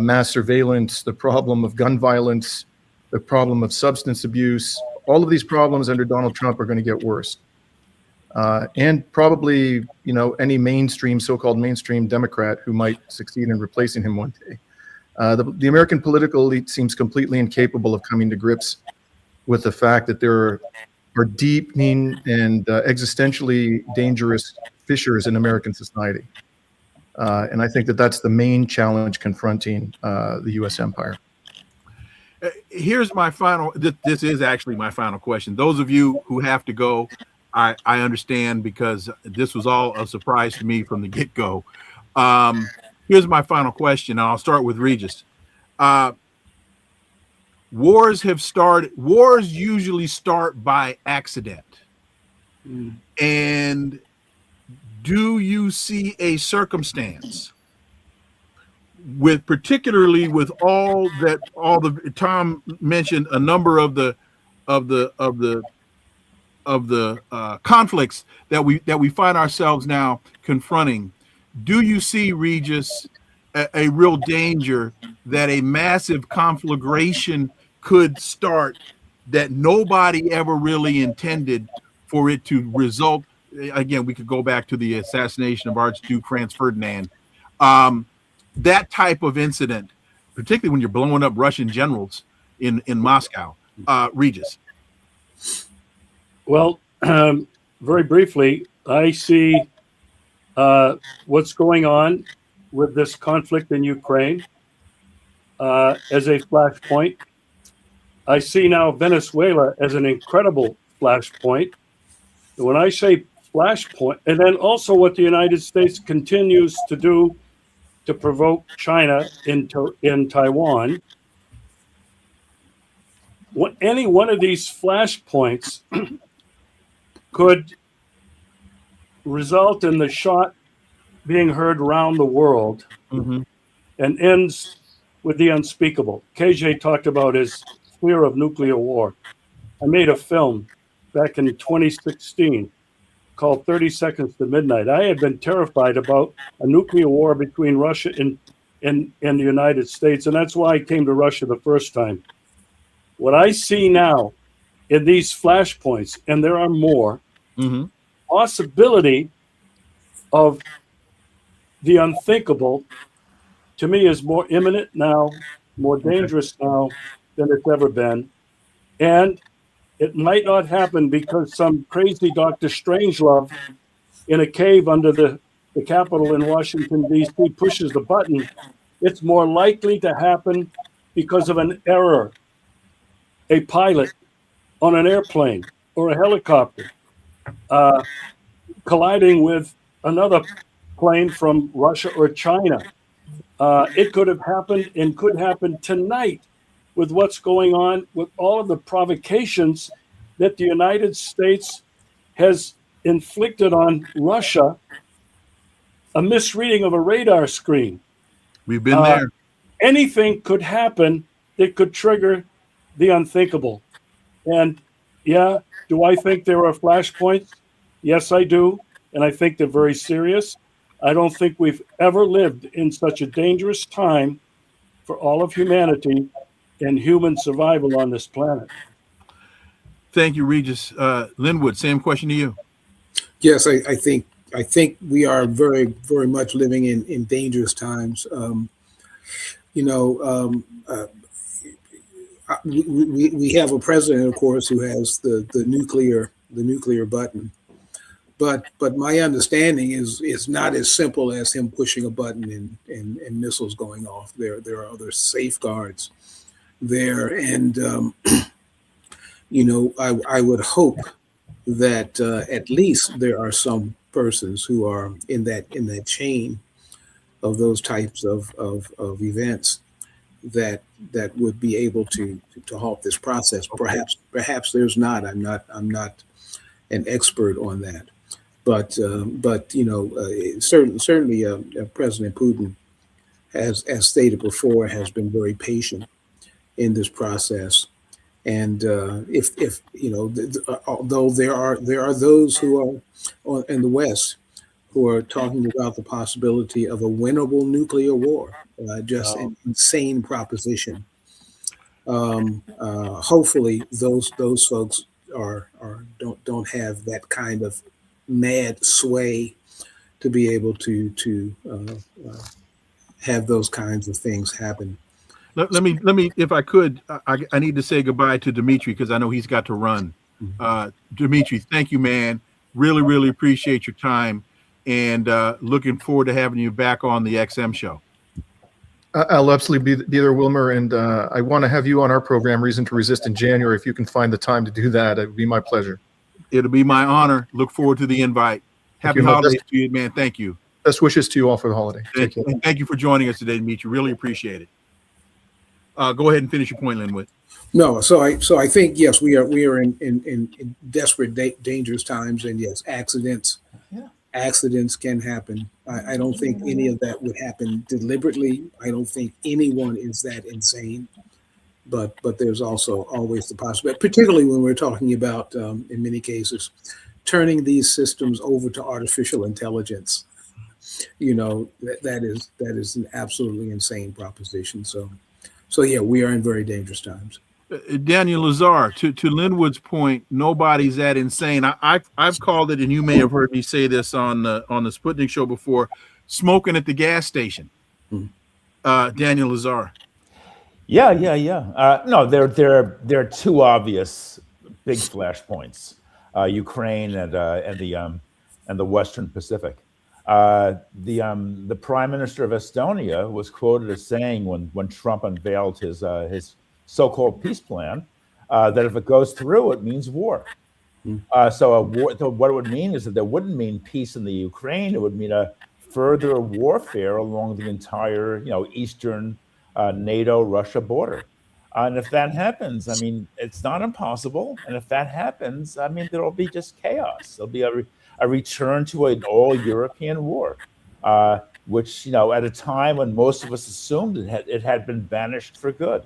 mass surveillance, the problem of gun violence, the problem of substance abuse. All of these problems under Donald Trump are going to get worse. And probably, any mainstream, so-called mainstream Democrat who might succeed in replacing him one day. The American political elite seems completely incapable of coming to grips with the fact that there are deepening and existentially dangerous fissures in American society. And I think that that's the main challenge confronting the U.S. empire. Here's my final, this is actually my final question. Those of you who have to go, I understand, because this was all a surprise to me from the get-go. Here's my final question, and I'll start with Regis. Wars usually start by accident. And do you see a circumstance particularly with Tom mentioned a number of the conflicts that we find ourselves now confronting? Do you see, Regis, a real danger that a massive conflagration could start that nobody ever really intended for it to result? Again, we could go back to the assassination of Archduke Franz Ferdinand. That type of incident, particularly when you're blowing up Russian generals in Moscow. Regis. Well, very briefly, I see what's going on with this conflict in Ukraine as a flashpoint. I see now Venezuela as an incredible flashpoint. And when I say flashpoint, and then also what the United States continues to do to provoke China in Taiwan. Any one of these flashpoints could result in the shot being heard around the world and ends with the unspeakable. KJ talked about his fear of nuclear war. I made a film back in 2016 called 30 Seconds to Midnight. I had been terrified about a nuclear war between Russia and the United States, and that's why I came to Russia the first time. What I see now in these flashpoints, and there are more, possibility of the unthinkable, to me, is more imminent now, more dangerous now than it's ever been. And it might not happen because some crazy Dr. Strangelove in a cave under the Capitol in Washington, D.C. pushes the button. It's more likely to happen because of an error. A pilot on an airplane or a helicopter colliding with another plane from Russia or China. It could have happened and could happen tonight with what's going on with all of the provocations that the United States has inflicted on Russia, a misreading of a radar screen. We've been there. Anything could happen that could trigger the unthinkable. And yeah, do I think there are flashpoints? Yes, I do. And I think they're very serious. I don't think we've ever lived in such a dangerous time for all of humanity and human survival on this planet. Thank you, Regis. Linwood, same question to you. Yes, I think we are very, very much living in dangerous times. We have a president, of course, who has the nuclear button, but my understanding is not as simple as him pushing a button and missiles going off. There are other safeguards there, and I would hope that at least there are some persons who are in that chain of those types of events that would be able to halt this process. Perhaps there's not. I'm not an expert on that, but certainly President Putin has, as stated before, has been very patient in this process. And if although there are those who are in the West who are talking about the possibility of a winnable nuclear war, just an insane proposition. Hopefully, those folks don't have that kind of mad sway to be able to have those kinds of things happen. Let me, if I could, I need to say goodbye to Dimitri because I know he's got to run. Dimitri, thank you, man. Really, really appreciate your time, and looking forward to having you back on the XM show. I'll absolutely be there, Wilmer, and I want to have you on our program, Reason to Resist, in January. If you can find the time to do that, it would be my pleasure. It'll be my honor. Look forward to the invite. Happy holidays to you, man. Thank you. Best wishes to you all for the holiday. Take care. And thank you for joining us today, Dimitri. Really appreciate it. Go ahead and finish your point, Linwood. No, so I think yes, we are in desperate, dangerous times, and yes, accidents can happen. I don't think any of that would happen deliberately. I don't think anyone is that insane, but there's also always the possibility, particularly when we're talking about in many cases turning these systems over to artificial intelligence. That is an absolutely insane proposition. So yeah, we are in very dangerous times. Daniel Lazar, to Linwood's point, nobody's that insane. I've called it, and you may have heard me say this on the Sputnik show before, smoking at the gas station. Daniel Lazar. Yeah. No, there are two obvious big flashpoints: Ukraine and the Western Pacific. The Prime Minister of Estonia was quoted as saying when Trump unveiled his so-called peace plan that if it goes through, it means war. So a war. So what it would mean is that it wouldn't mean peace in the Ukraine. It would mean a further warfare along the entire, eastern NATO-Russia border. And if that happens, I mean, it's not impossible. And if that happens, I mean, there'll be just chaos. There'll be a return to an all-European war, which, at a time when most of us assumed it had been banished for good.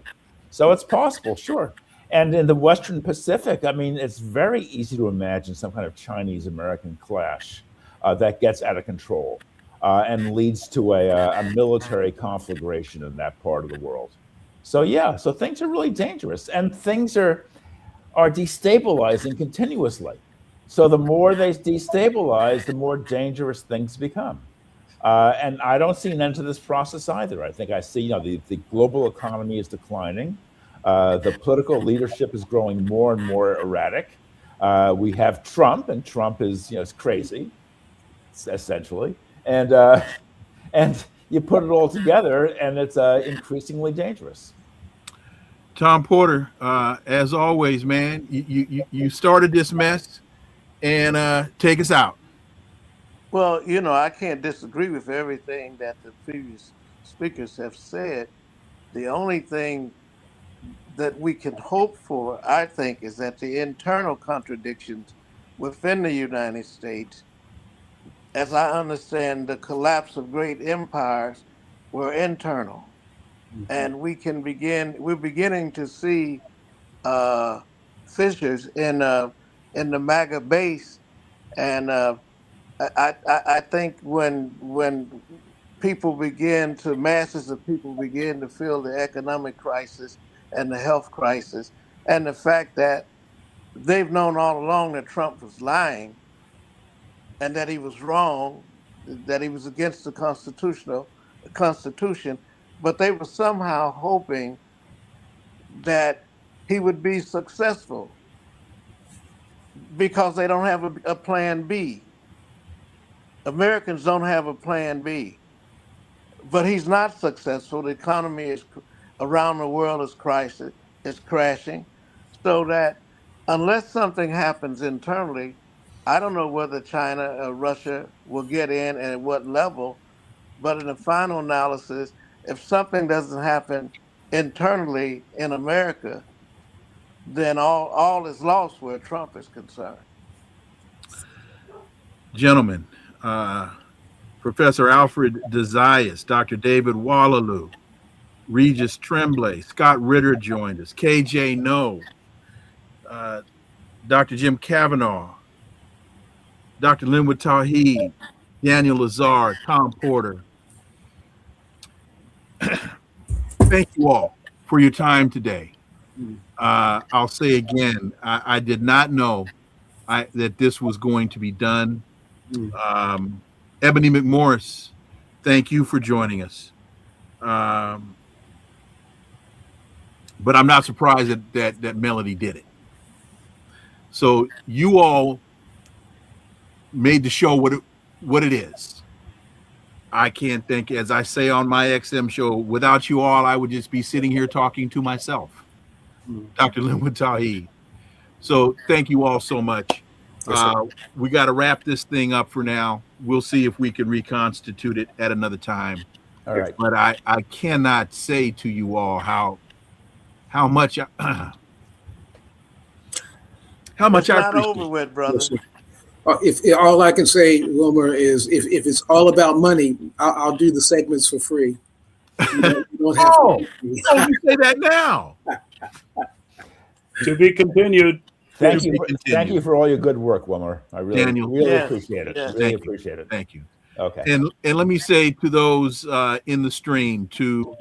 So it's possible, sure. And in the Western Pacific, I mean, it's very easy to imagine some kind of Chinese-American clash that gets out of control and leads to a military conflagration in that part of the world. So yeah, so things are really dangerous, and things are destabilizing continuously. So the more they destabilize, the more dangerous things become. And I don't see an end to this process either. I think I see, the global economy is declining. The political leadership is growing more and more erratic. We have Trump, and Trump is, is crazy, essentially. And you put it all together, and it's increasingly dangerous. Tom Porter, as always, man, you started this mess, and take us out. Well, I can't disagree with everything that the previous speakers have said. The only thing that we can hope for, I think, is that the internal contradictions within the United States, as I understand the collapse of great empires, were internal. And we're beginning to see fissures in the MAGA base. And I think when masses of people begin to feel the economic crisis and the health crisis, and the fact that they've known all along that Trump was lying and that he was wrong, that he was against the Constitution, but they were somehow hoping that he would be successful because they don't have a plan B. Americans don't have a plan B. But he's not successful. The economy is around the world is crashing, so that unless something happens internally, I don't know whether China or Russia will get in and at what level. But in the final analysis, if something doesn't happen internally in America, then all is lost where Trump is concerned. Gentlemen, Professor Alfred Desaias, Dr. David Wallaloo, Regis Tremblay, Scott Ritter joined us, KJ No, Dr. Jim Kavanaugh, Dr. Linwood Tawheed, Daniel Lazar, Tom Porter. Thank you all for your time today. I'll say again, I did not know that this was going to be done. Ebony McMorris, thank you for joining us. But I'm not surprised that Melody did it. So you all made the show what it is. I can't think, as I say on my XM show, without you all, I would just be sitting here talking to myself. Dr. Linwood Tawheed. So thank you all so much. We got to wrap this thing up for now. We'll see if we can reconstitute it at another time. All right. But I cannot say to you all how much how much I appreciate. Not over with, brother. If all I can say, Wilmer, is if it's all about money, I'll do the segments for free. You don't have to say that now. To be continued. Thank you for all your good work, Wilmer. I really appreciate it. Yes. Really appreciate it. Thank you. Okay. And let me say to those in the stream, to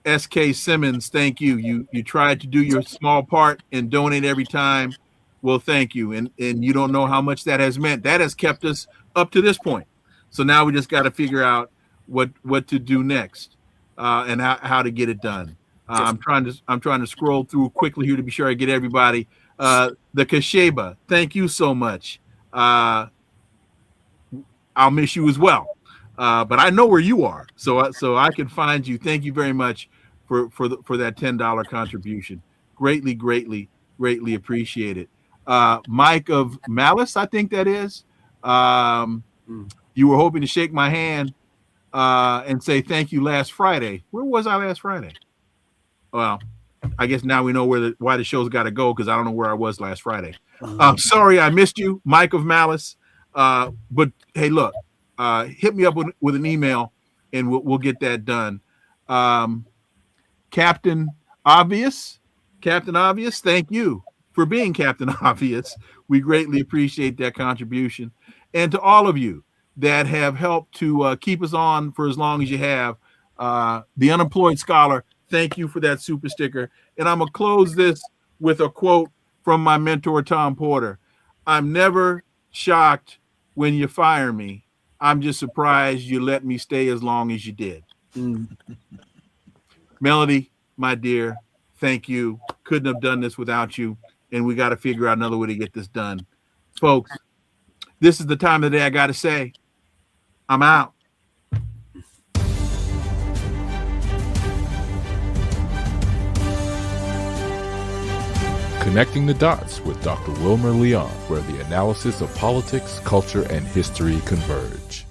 SK Simmons, thank you. You tried to do your small part and donate every time. Well, thank you. And you don't know how much that has meant. That has kept us up to this point. So now we just got to figure out what to do next and how to get it done. I'm trying to scroll through quickly here to be sure I get everybody. The Kasheba, thank you so much. I'll miss you as well. But I know where you are, so I can find you. Thank you very much for that $10 contribution. Greatly appreciate it. Mike of Malice, I think that is. You were hoping to shake my hand and say thank you last Friday. Where was I last Friday? Well, I guess now we know why the show's got to go, because I don't know where I was last Friday. Sorry I missed you, Mike of Malice. But hey, look, hit me up with an email and we'll get that done. Captain Obvious, thank you for being Captain Obvious. We greatly appreciate that contribution. And to all of you that have helped to keep us on for as long as you have, the Unemployed Scholar, thank you for that super sticker. And I'm going to close this with a quote from my mentor, Tom Porter. I'm never shocked when you fire me. I'm just surprised you let me stay as long as you did. Melody, my dear, thank you. Couldn't have done this without you. And we got to figure out another way to get this done. Folks, this is the time of the day I got to say, I'm out. Connecting the Dots with Dr. Wilmer Leon, where the analysis of politics, culture, and history converge.